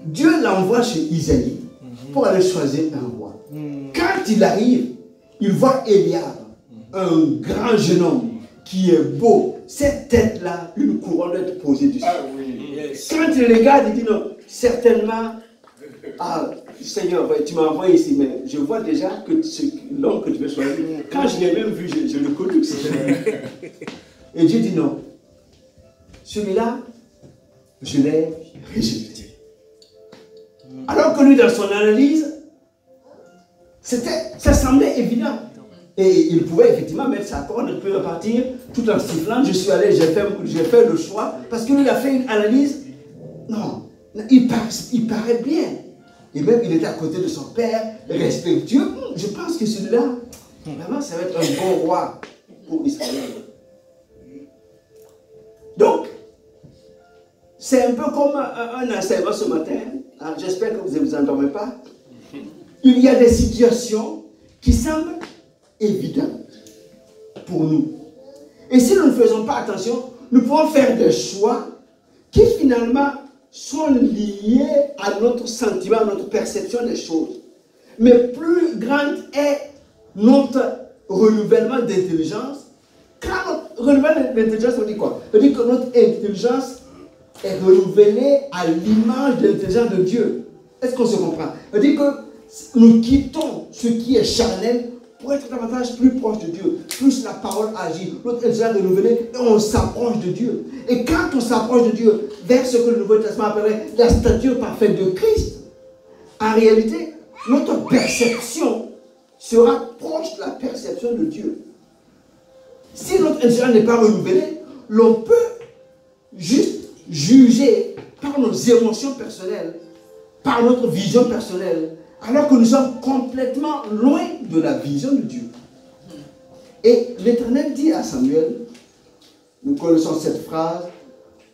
Dieu l'envoie chez Isaïe pour aller choisir un roi. Quand il arrive, il voit Eliab, un grand jeune homme qui est beau. Cette tête-là, une couronne doit être posée dessus. Quand il regarde, il dit non, certainement, ah, Seigneur, tu m'as envoyé ici, mais je vois déjà que l'homme que tu veux choisir, quand je l'ai même vu, je le connais. Et Dieu dit non, celui-là, je l'ai rejeté. Alors que lui, dans son analyse, ça semblait évident. Et il pouvait effectivement mettre sa corde et puis repartir tout en sifflant. Je suis allé, j'ai fait le choix. Parce que lui, il a fait une analyse. Non, il paraît bien. Et même, il était à côté de son père, respectueux. Je pense que celui-là, vraiment, ça va être un bon roi pour Israël. Donc, c'est un peu comme un enseignement ce matin. J'espère que vous ne vous endormez pas. Il y a des situations qui semblent évidentes pour nous. Et si nous ne faisons pas attention, nous pouvons faire des choix qui finalement sont liés à notre sentiment, à notre perception des choses. Mais plus grande est notre renouvellement d'intelligence. Quand notre renouvellement d'intelligence, ça veut dire quoi? Ça veut dire que notre intelligence est renouvelée à l'image de l'intelligence de Dieu. Est-ce qu'on se comprend? Ça veut dire que nous quittons ce qui est charnel pour être davantage plus proche de Dieu. Plus la parole agit, notre intelligence est renouvelée et on s'approche de Dieu. Et quand on s'approche de Dieu vers ce que le Nouveau Testament appellerait la stature parfaite de Christ, en réalité, notre perception sera proche de la perception de Dieu. Si notre intelligence n'est pas renouvelée, l'on peut juste juger par nos émotions personnelles, par notre vision personnelle, alors que nous sommes complètement loin de la vision de Dieu. Et l'Éternel dit à Samuel, nous connaissons cette phrase,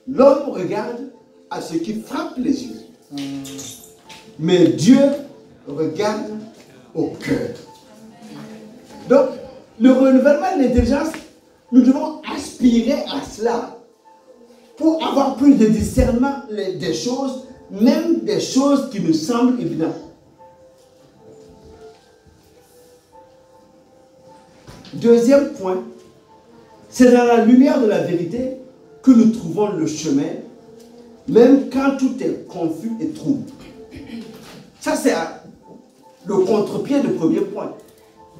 l'homme regarde à ce qui frappe les yeux, mais Dieu regarde au cœur. Donc, le renouvellement de l'intelligence, nous devons aspirer à cela pour avoir plus de discernement des choses, même des choses qui nous semblent évidentes. Deuxième point, c'est dans la lumière de la vérité que nous trouvons le chemin, même quand tout est confus et trouble. Ça, c'est le contre-pied du premier point.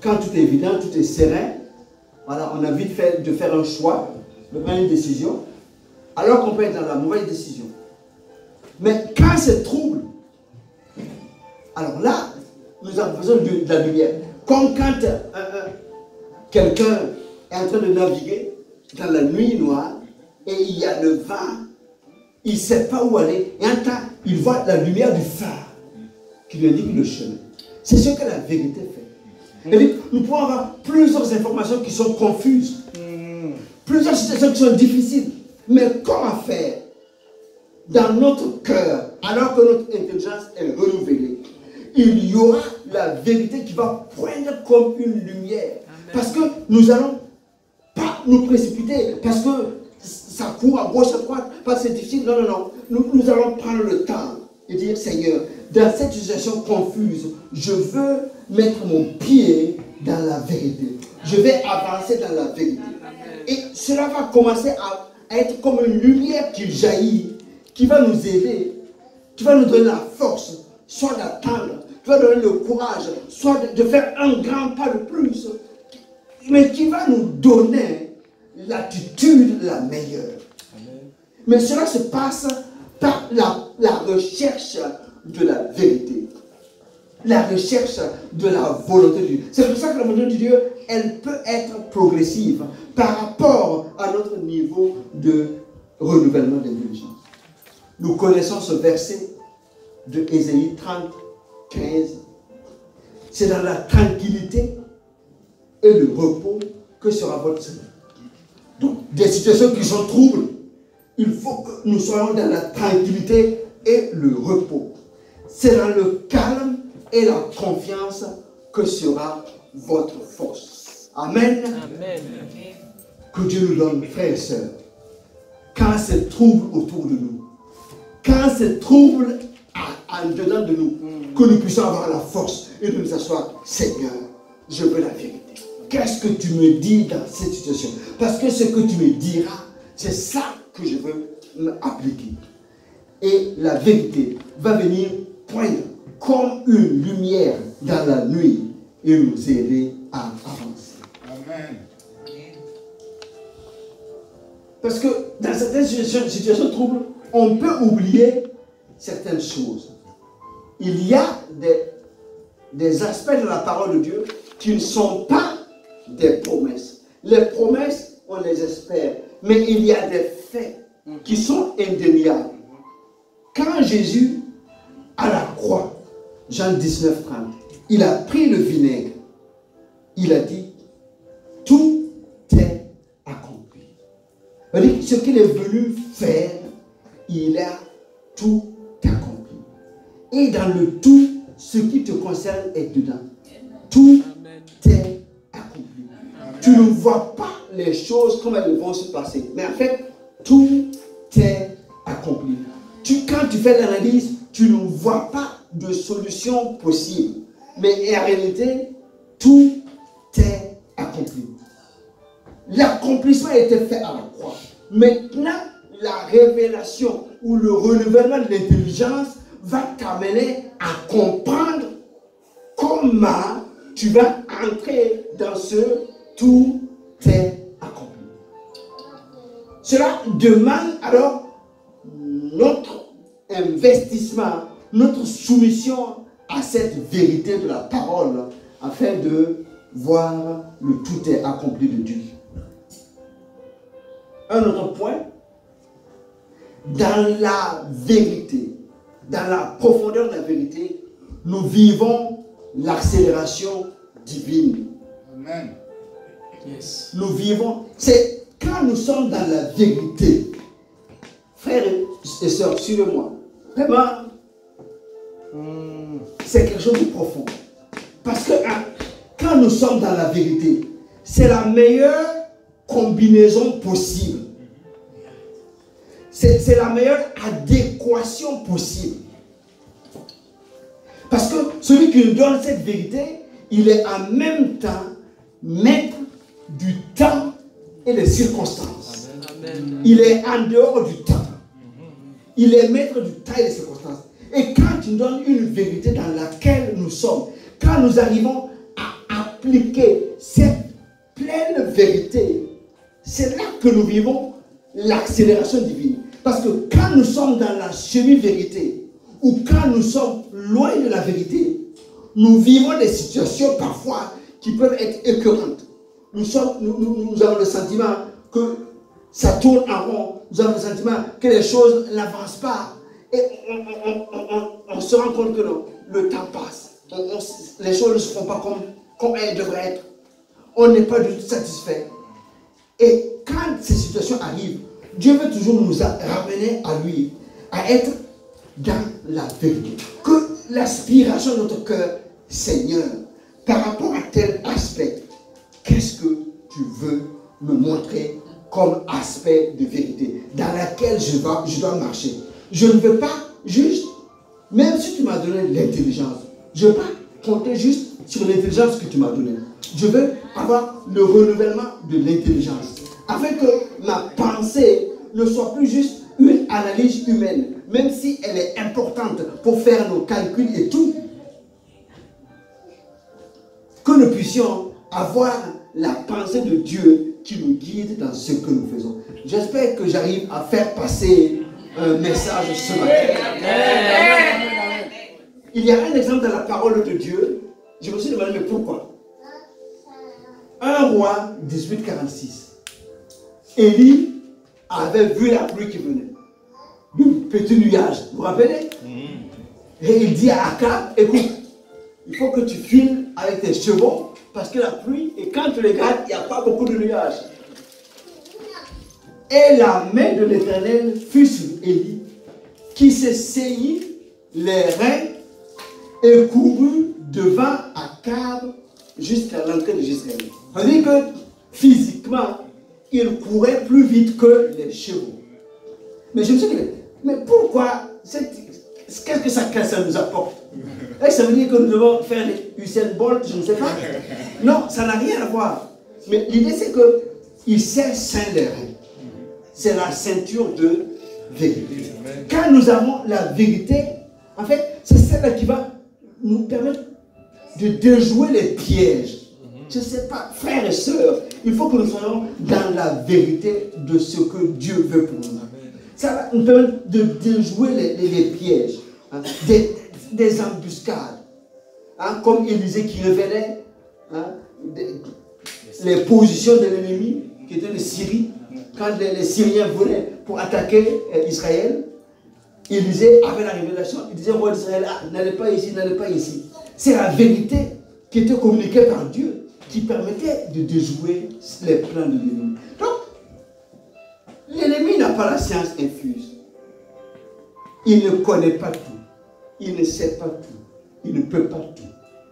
Quand tout est évident, tout est serein, voilà, on a envie de faire un choix, de prendre une décision, alors qu'on peut être dans la mauvaise décision. Mais quand c'est trouble, alors là, nous avons besoin de la lumière. Comme quand quelqu'un est en train de naviguer dans la nuit noire et il y a le vent, il ne sait pas où aller, et en temps, il voit la lumière du phare qui lui indique le chemin. C'est ce que la vérité fait. Et nous pouvons avoir plusieurs informations qui sont confuses, plusieurs situations qui sont difficiles, mais comment faire dans notre cœur, alors que notre intelligence est renouvelée? Il y aura la vérité qui va poindre comme une lumière. Parce que nous n'allons pas nous précipiter, parce que ça court à gauche, à droite, parce que c'est difficile. Non, non, non. Nous allons prendre le temps et dire, Seigneur, dans cette situation confuse, je veux mettre mon pied dans la vérité. Je vais avancer dans la vérité. Et cela va commencer à être comme une lumière qui jaillit, qui va nous aider, qui va nous donner la force, soit d'attendre, qui va donner le courage, soit de faire un grand pas de plus, mais qui va nous donner l'attitude la meilleure. Amen. Mais cela se passe par la recherche de la vérité. La recherche de la volonté de Dieu. C'est pour ça que la volonté de Dieu, elle peut être progressive par rapport à notre niveau de renouvellement d'intelligence. Nous connaissons ce verset de Ésaïe 30, 15. C'est dans la tranquillité et le repos que sera votre salut. Donc, des situations qui sont troubles, il faut que nous soyons dans la tranquillité et le repos. C'est dans le calme et la confiance que sera votre force. Amen. Amen. Que Dieu nous donne, frères et sœurs, quand c'est trouble autour de nous, quand c'est trouble en dedans de nous, que nous puissions avoir la force et de nous asseoir, Seigneur, je veux la vérité. Qu'est-ce que tu me dis dans cette situation? Parce que ce que tu me diras, c'est ça que je veux m'appliquer. Et la vérité va venir poindre comme une lumière dans la nuit et nous aider à avancer. Amen. Parce que dans certaines situations troubles, on peut oublier certaines choses. Il y a des aspects de la parole de Dieu qui ne sont pas des promesses. Les promesses, on les espère. Mais il y a des faits qui sont indéniables. Quand Jésus, à la croix, Jean 19, 30, il a pris le vinaigre. Il a dit, tout est accompli. C'est-à-dire, ce qu'il est venu faire, il a tout accompli. Et dans le tout, ce qui te concerne est dedans. Tout est accompli. Tu ne vois pas les choses comme elles vont se passer. Mais en fait, tout est accompli. Quand tu fais l'analyse, tu ne vois pas de solution possible. Mais en réalité, tout est accompli. L'accomplissement a été fait à la croix. Maintenant, la révélation ou le renouvellement de l'intelligence va t'amener à comprendre comment tu vas entrer dans ce tout est accompli. Cela demande alors notre investissement, notre soumission à cette vérité de la parole afin de voir le tout est accompli de Dieu. Un autre point, dans la vérité, dans la profondeur de la vérité, nous vivons l'accélération divine. Amen. Yes. Nous vivons, c'est quand nous sommes dans la vérité, frères et sœurs, suivez-moi. Vraiment, c'est quelque chose de profond. Parce que quand nous sommes dans la vérité, c'est la meilleure combinaison possible. C'est la meilleure adéquation possible. Parce que celui qui nous donne cette vérité, il est en même temps maître du temps et des circonstances. Amen. Il est en dehors du temps. Il est maître du temps et des circonstances. Et quand il nous donne une vérité dans laquelle nous sommes, quand nous arrivons à appliquer cette pleine vérité, c'est là que nous vivons l'accélération divine. Parce que quand nous sommes dans la semi-vérité, ou quand nous sommes loin de la vérité, nous vivons des situations parfois qui peuvent être écœurantes. Nous avons le sentiment que ça tourne en rond. Nous avons le sentiment que les choses n'avancent pas. Et on se rend compte que non, le temps passe. Les choses ne se font pas comme elles devraient être. On n'est pas du tout satisfait. Et quand ces situations arrivent, Dieu veut toujours nous ramener à lui, à être dans la vérité. Que l'aspiration de notre cœur, Seigneur, par rapport à tel aspect, qu'est-ce que tu veux me montrer comme aspect de vérité dans laquelle je dois marcher? Je ne veux pas juste m'a donné l'intelligence. Je ne veux pas compter juste sur l'intelligence que tu m'as donnée. Je veux avoir le renouvellement de l'intelligence. Afin que ma pensée ne soit plus juste une analyse humaine, même si elle est importante pour faire nos calculs et tout. Que nous puissions avoir la pensée de Dieu qui nous guide dans ce que nous faisons. J'espère que j'arrive à faire passer un message ce matin. Il y a un exemple dans la parole de Dieu. Je me suis demandé, mais pourquoi? 1 Roi 18:46. Élie avait vu la pluie qui venait. Le petit nuage, vous vous rappelez? Et il dit à Akab, écoute, il faut que tu files avec tes chevaux parce que la pluie, et quand tu regardes, il n'y a pas beaucoup de nuages. Et la main de l'Éternel fut sur Élie, qui se saignit les reins et courut devant Akab jusqu'à l'entrée de Jezreel. On dit que physiquement, il courait plus vite que les chevaux. Mais je me suis dit, mais pourquoi? Qu'est-ce que ça nous apporte? Est-ce que ça veut dire que nous devons faire des Usain Bolt? Je ne sais pas. Non, ça n'a rien à voir. Mais l'idée, c'est qu'il s'est ceint les reins. C'est la ceinture de vérité. Quand nous avons la vérité, en fait, c'est celle qui va nous permettre de déjouer les pièges. Je ne sais pas, frères et sœurs, il faut que nous soyons dans la vérité de ce que Dieu veut pour nous. Ça va nous permettre de déjouer les pièges, hein, des embuscades. Hein, comme Élisée qui révélait les positions de l'ennemi, qui était le Syrie. Quand les Syriens venaient pour attaquer Israël, Élisée avait la révélation. Il disait, roi d'Israël, n'allez pas ici, n'allez pas ici. C'est la vérité qui était communiquée par Dieu, qui permettait de déjouer les plans de l'ennemi. Donc, l'ennemi n'a pas la science infuse. Il ne connaît pas tout. Il ne sait pas tout. Il ne peut pas tout.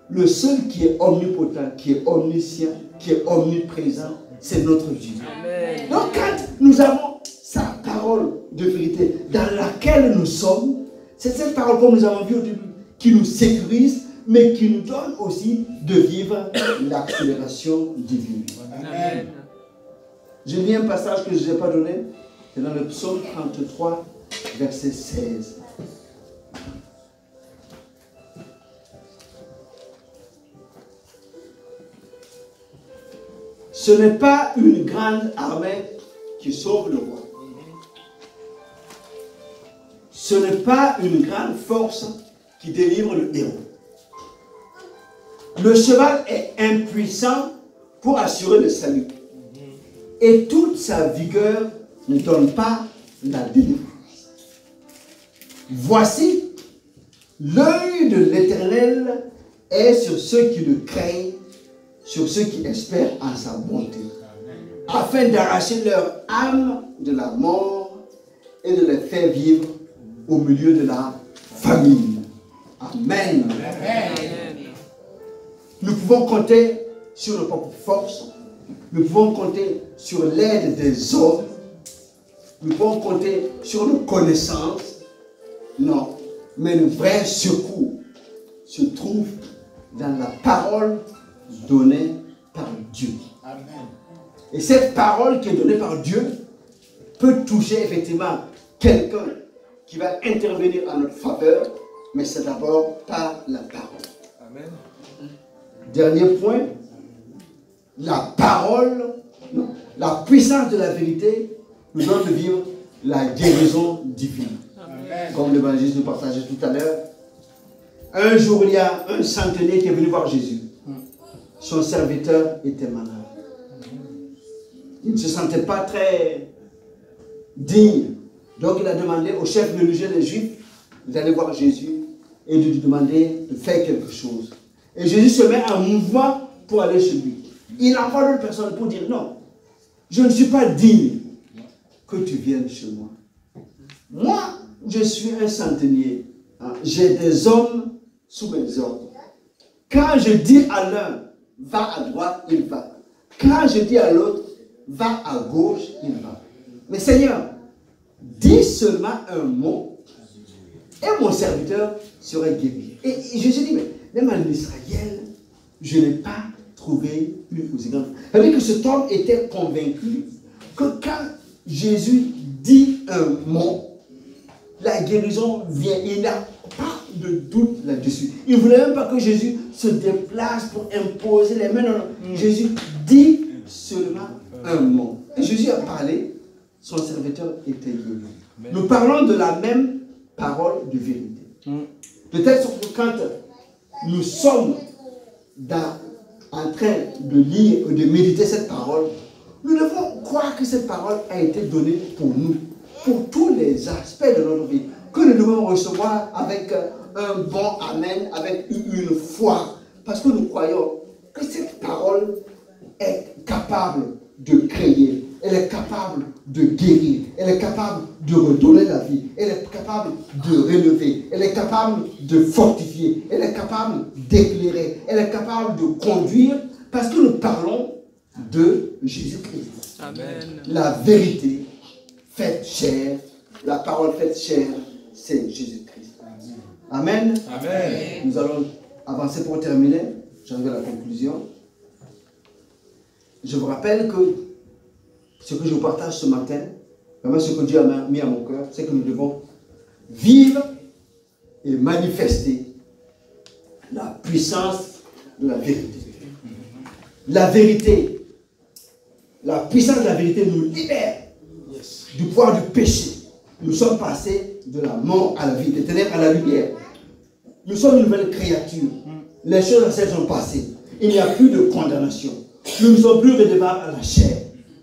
Le seul qui est omnipotent, qui est omniscient, qui est omniprésent, c'est notre Dieu. Amen. Donc quand nous avons sa parole de vérité dans laquelle nous sommes, c'est cette parole, comme nous avons vu au début, qui nous sécurise, mais qui nous donne aussi de vivre l'accélération divine. Amen. Je lis un passage que je n'ai pas donné, c'est dans le psaume 33, verset 16. Ce n'est pas une grande armée qui sauve le roi. Ce n'est pas une grande force qui délivre le héros. Le cheval est impuissant pour assurer le salut. Et toute sa vigueur ne donne pas la délivrance. Voici, l'œil de l'Éternel est sur ceux qui le craignent, sur ceux qui espèrent en sa bonté, afin d'arracher leur âme de la mort et de les faire vivre au milieu de la famine. Amen. Amen. Nous pouvons compter sur notre propre force, nous pouvons compter sur l'aide des hommes, nous pouvons compter sur nos connaissances. Non, mais le vrai secours se trouve dans la parole donnée par Dieu. Amen. Et cette parole qui est donnée par Dieu peut toucher effectivement quelqu'un qui va intervenir en notre faveur, mais c'est d'abord par la parole. Amen. Dernier point, la parole, la puissance de la vérité nous donne de vivre la guérison divine. Amen. Comme l'évangile nous partageait tout à l'heure. Un jour, il y a un centenier qui est venu voir Jésus. Son serviteur était malade. Il ne se sentait pas très digne. Donc il a demandé au chef religieux des Juifs d'aller voir Jésus et de lui demander de faire quelque chose. Et Jésus se met en mouvement pour aller chez lui. Il envoie d'autres personnes pour dire non, je ne suis pas digne que tu viennes chez moi. Moi, je suis un centenier. J'ai des hommes sous mes ordres. Quand je dis à l'un, va à droite, il va. Quand je dis à l'autre, va à gauche, il va. Mais Seigneur, dis seulement un mot et mon serviteur serait guéri. Et Jésus dit, mais même en Israël, je n'ai pas trouvé une aussi grande. C'est-à-dire que cet homme était convaincu que quand Jésus dit un mot, la guérison vient. Il n'a pas de doute là-dessus. Il ne voulait même pas que Jésus se déplace pour imposer les mains. Non. Jésus dit seulement un mot. Et Jésus a parlé, son serviteur était guéri. Nous parlons de la même parole de vérité. De telle sorte que quand nous sommes en train de lire ou de méditer cette parole, nous devons croire que cette parole a été donnée pour nous, pour tous les aspects de notre vie, que nous devons recevoir avec un bon amen, avec une foi, parce que nous croyons que cette parole est capable de créer, elle est capable de guérir, elle est capable de redonner la vie, elle est capable de relever, elle est capable de fortifier, elle est capable d'éclairer, elle est capable de conduire, parce que nous parlons de Jésus-Christ. Amen. La vérité faite chair, la parole faite chair, c'est Jésus-Christ. Amen. Amen. Nous allons avancer pour terminer. J'arrive à la conclusion. Je vous rappelle que ce que je vous partage ce matin, vraiment ce que Dieu a mis à mon cœur, c'est que nous devons vivre et manifester la puissance de la vérité. La vérité, la puissance de la vérité nous libère du pouvoir du péché. Nous sommes passés de la mort à la vie, des ténèbres à la lumière. Nous sommes une nouvelle créature. Les choses anciennes sont passées. Il n'y a plus de condamnation. Nous ne sommes plus redevables à la chair.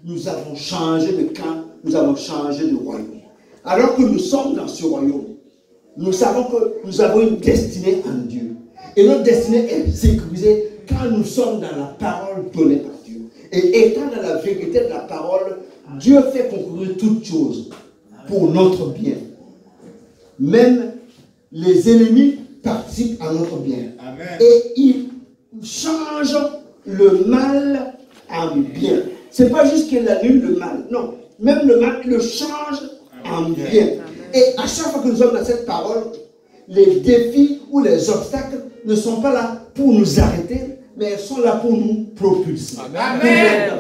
Nous avons changé de camp, nous avons changé de royaume. Alors que nous sommes dans ce royaume, nous savons que nous avons une destinée en Dieu. Et notre destinée est sécurisée quand nous sommes dans la parole donnée par Dieu. Et étant dans la vérité de la parole, Dieu fait concourir toutes choses pour notre bien. Même les ennemis participent à notre bien. Amen. Et il change le mal en bien. Ce n'est pas juste qu'il annule le mal. Non. Même le mal, il le change en bien. Et à chaque fois que nous sommes dans cette parole, les défis ou les obstacles ne sont pas là pour nous arrêter, mais elles sont là pour nous propulser. Amen.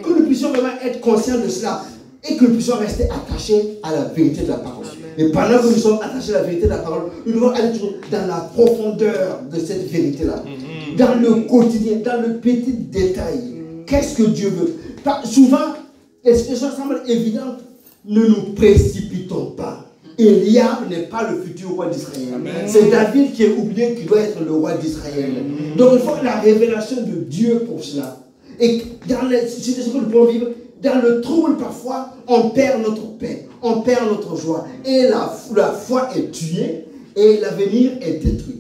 Que nous puissions vraiment être conscients de cela et que nous puissions rester attachés à la vérité de la parole. Et pendant que nous sommes attachés à la vérité de la parole, nous devons aller toujours dans la profondeur de cette vérité-là. Dans le quotidien, dans le petit détail. Qu'est-ce que Dieu veut? Souvent, les situations semblent évidentes. Ne nous précipitons pas. Eliab n'est pas le futur roi d'Israël. C'est David qui est oublié qui doit être le roi d'Israël. Donc il faut la révélation de Dieu pour cela. Et dans les situations que nous pouvons vivre, dans le trouble parfois, on perd notre paix, on perd notre joie. Et la foi est tuée et l'avenir est détruit.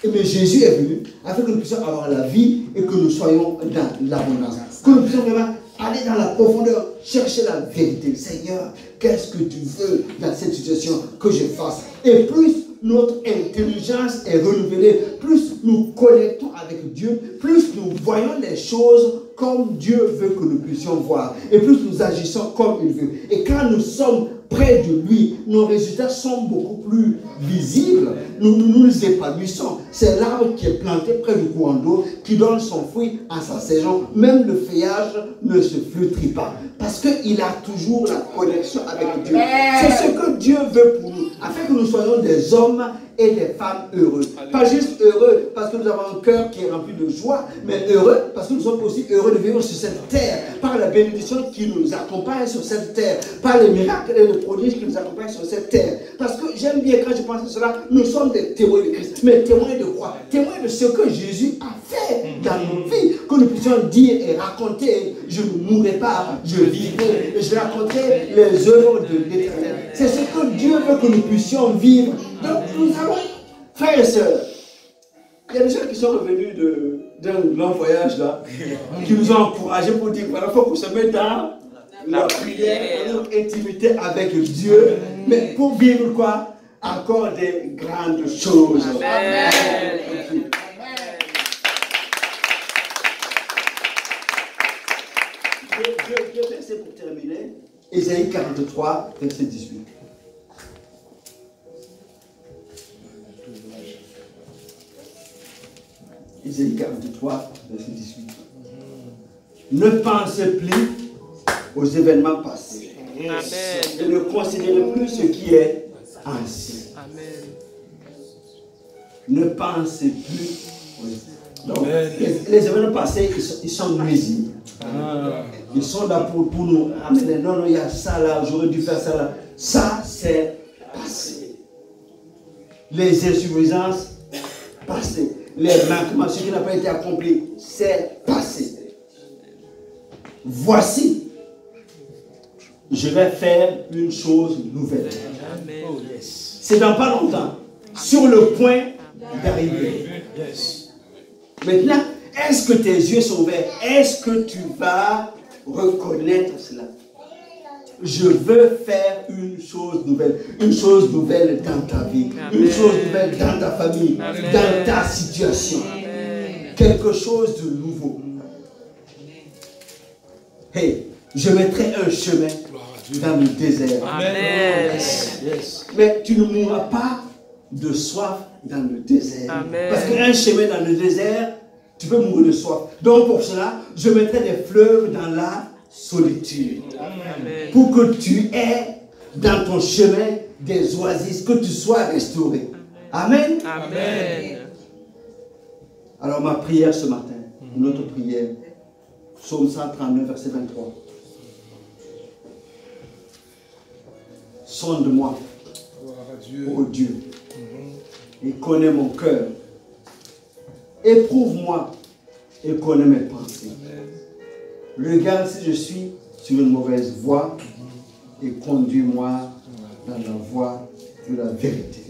Mais Jésus est venu afin que nous puissions avoir la vie et que nous soyons dans l'abondance. Que nous puissions vraiment aller dans la profondeur, chercher la vérité. Seigneur, qu'est-ce que tu veux dans cette situation que je fasse? Et plus notre intelligence est renouvelée, plus nous connectons avec Dieu, plus nous voyons les choses comme Dieu veut que nous puissions voir. Et plus nous agissons comme il veut. Et quand nous sommes près de lui, nos résultats sont beaucoup plus visibles. Nous nous épanouissons. C'est l'arbre qui est planté près du courant d'eau, qui donne son fruit à sa saison. Même le feuillage ne se flétrit pas. Parce qu'il a toujours la connexion avec Dieu. C'est ce que Dieu veut pour nous. Afin que nous soyons des hommes et des femmes heureux. Pas juste heureux parce que nous avons un cœur qui est rempli de joie, mais heureux parce que nous sommes aussi heureux de vivre sur cette terre, par la bénédiction qui nous accompagne sur cette terre, par les miracles et les prodiges qui nous accompagnent sur cette terre. Parce que j'aime bien quand je pense à cela, nous sommes des témoins de Christ. Mais témoins de quoi? Témoins de ce que Jésus a fait dans nos vies, que nous puissions dire et raconter. Je ne mourrai pas, je vivrai, et je raconterai les œuvres de l'Éternel. C'est ce que Dieu veut que nous puissions vivre. Donc nous avons, frères et sœurs, il y a des gens qui sont revenus d'un long voyage là, qui nous ont encouragés pour dire voilà, il faut qu'on se mette dans la prière, dans notre intimité avec Dieu, mais pour vivre quoi? Encore des grandes choses. Amen. Deux versets pour terminer. Ésaïe 43, verset 18. Ésaïe 43, verset 18. Ne pensez plus aux événements passés. Amen. Et ne considérez plus ce qui est ancien. Amen. Ne pensez plus aux... Donc, les événements passés, ils sont nuisibles. Ils sont là pour nous amener. Non, il y a ça là, j'aurais dû faire ça là. Ça, c'est passé. Les insuffisances, passé. Les manquements, ce qui n'a pas été accompli, c'est passé. Voici, je vais faire une chose nouvelle. C'est dans pas longtemps, sur le point d'arriver. Maintenant, est-ce que tes yeux sont ouverts? Est-ce que tu vas reconnaître cela? Je veux faire une chose nouvelle dans ta vie, une chose nouvelle dans ta famille, dans ta situation. Quelque chose de nouveau. Hey, je mettrai un chemin dans le désert. Amen. Mais tu ne mourras pas de soif dans le désert. Amen. Parce qu'un chemin dans le désert, tu peux mourir de soif. Donc pour cela, je mettrai des fleuves dans la solitude. Amen. Pour que tu aies dans ton chemin des oasis, que tu sois restauré. Amen. Amen. Alors ma prière ce matin, notre prière, Psaume 139, verset 23. Sonde-moi, ô Dieu, et connais mon cœur. Éprouve-moi et connais mes pensées. Regarde si je suis sur une mauvaise voie et conduis-moi dans la voie de la vérité.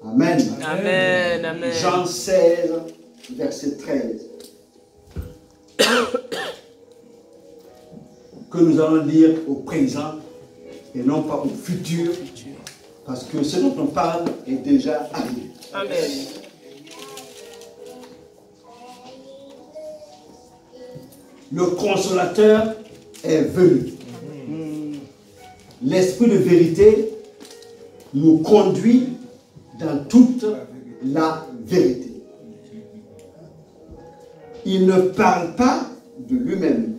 Amen. Amen. Amen. Jean 16, verset 13. Que nous allons lire au présent et non pas au futur, parce que ce dont on parle est déjà arrivé. Amen. Le consolateur est venu. L'esprit de vérité nous conduit dans toute la vérité. Il ne parle pas de lui-même,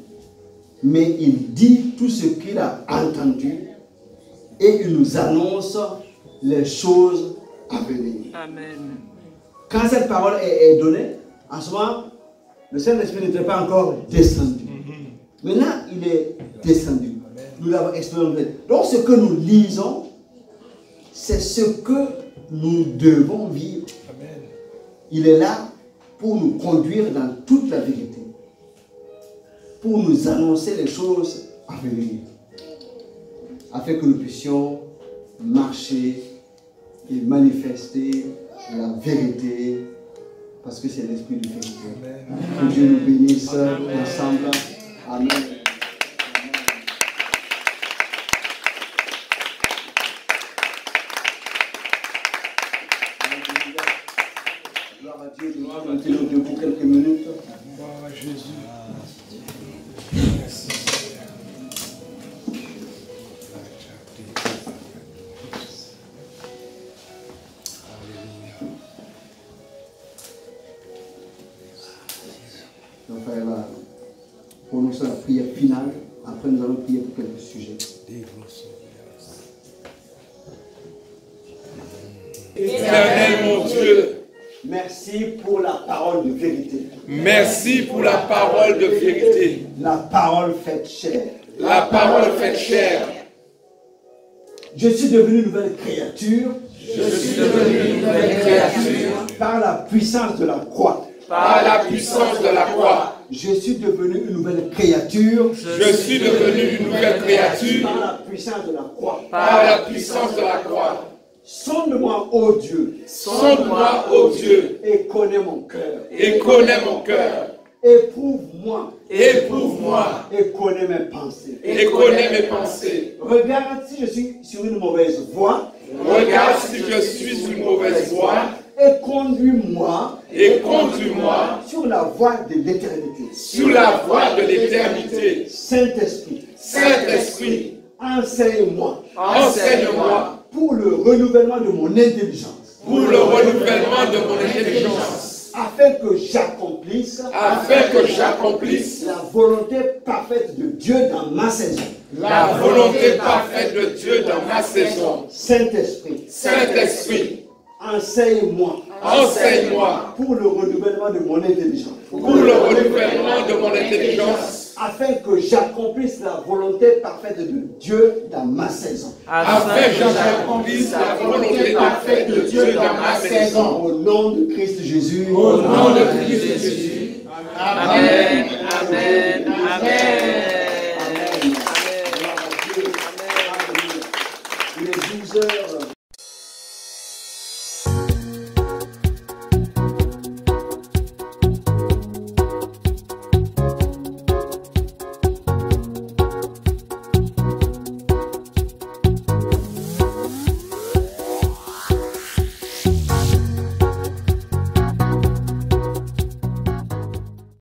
mais il dit tout ce qu'il a entendu et il nous annonce les choses à venir. Amen. Quand cette parole est donnée, en ce moment, le Saint-Esprit n'était pas encore descendu. Maintenant, il est descendu. Nous l'avons expérimenté. Donc, ce que nous lisons, c'est ce que nous devons vivre. Il est là pour nous conduire dans toute la vérité. Pour nous annoncer les choses à venir. Afin que nous puissions marcher et manifester la vérité. Parce que c'est l'esprit de vérité. Que Dieu nous bénisse ensemble. Amen. Gloire à Dieu. Nous allons maintenir debout quelques minutes. Gloire à Jésus. Donc, frère, là, prononçons la prière finale. Après, nous allons prier pour quelques sujets. Éternel mon Dieu, merci pour la parole de vérité. merci pour la parole de vérité. La parole faite chair. La parole faite chair. Je suis devenu une nouvelle créature. Je suis devenu une nouvelle créature Par la puissance de la croix. par la puissance de la croix. Je suis devenu une nouvelle créature. Je suis devenu une nouvelle créature Par la puissance de la croix. par la puissance de la croix. Sonde-moi, ô Dieu, Sonde-moi, ô Dieu, et connais mon cœur. et connais mon cœur. Éprouve-moi Éprouve-moi et connais mes pensées. et connais mes pensées. Regarde si je suis sur une mauvaise voie Regarde si je suis sur une mauvaise voie et conduis-moi et conduis-moi sur la voie de l'éternité. sur la voie de l'éternité. Saint-Esprit, Saint-Esprit, enseigne-moi enseigne-moi pour le renouvellement de mon intelligence. pour le renouvellement de mon intelligence. afin que j'accomplisse la volonté parfaite de Dieu dans ma saison. volonté parfaite de Dieu dans ma saison. Saint-Esprit, Saint-Esprit, enseigne-moi enseigne-moi pour le renouvellement de mon intelligence, pour le renouvellement de mon intelligence, afin que j'accomplisse la volonté parfaite de Dieu dans ma saison. afin que j'accomplisse la volonté parfaite de Dieu dans ma saison. Au nom de Christ Jésus. Au nom de Christ Jésus. Amen.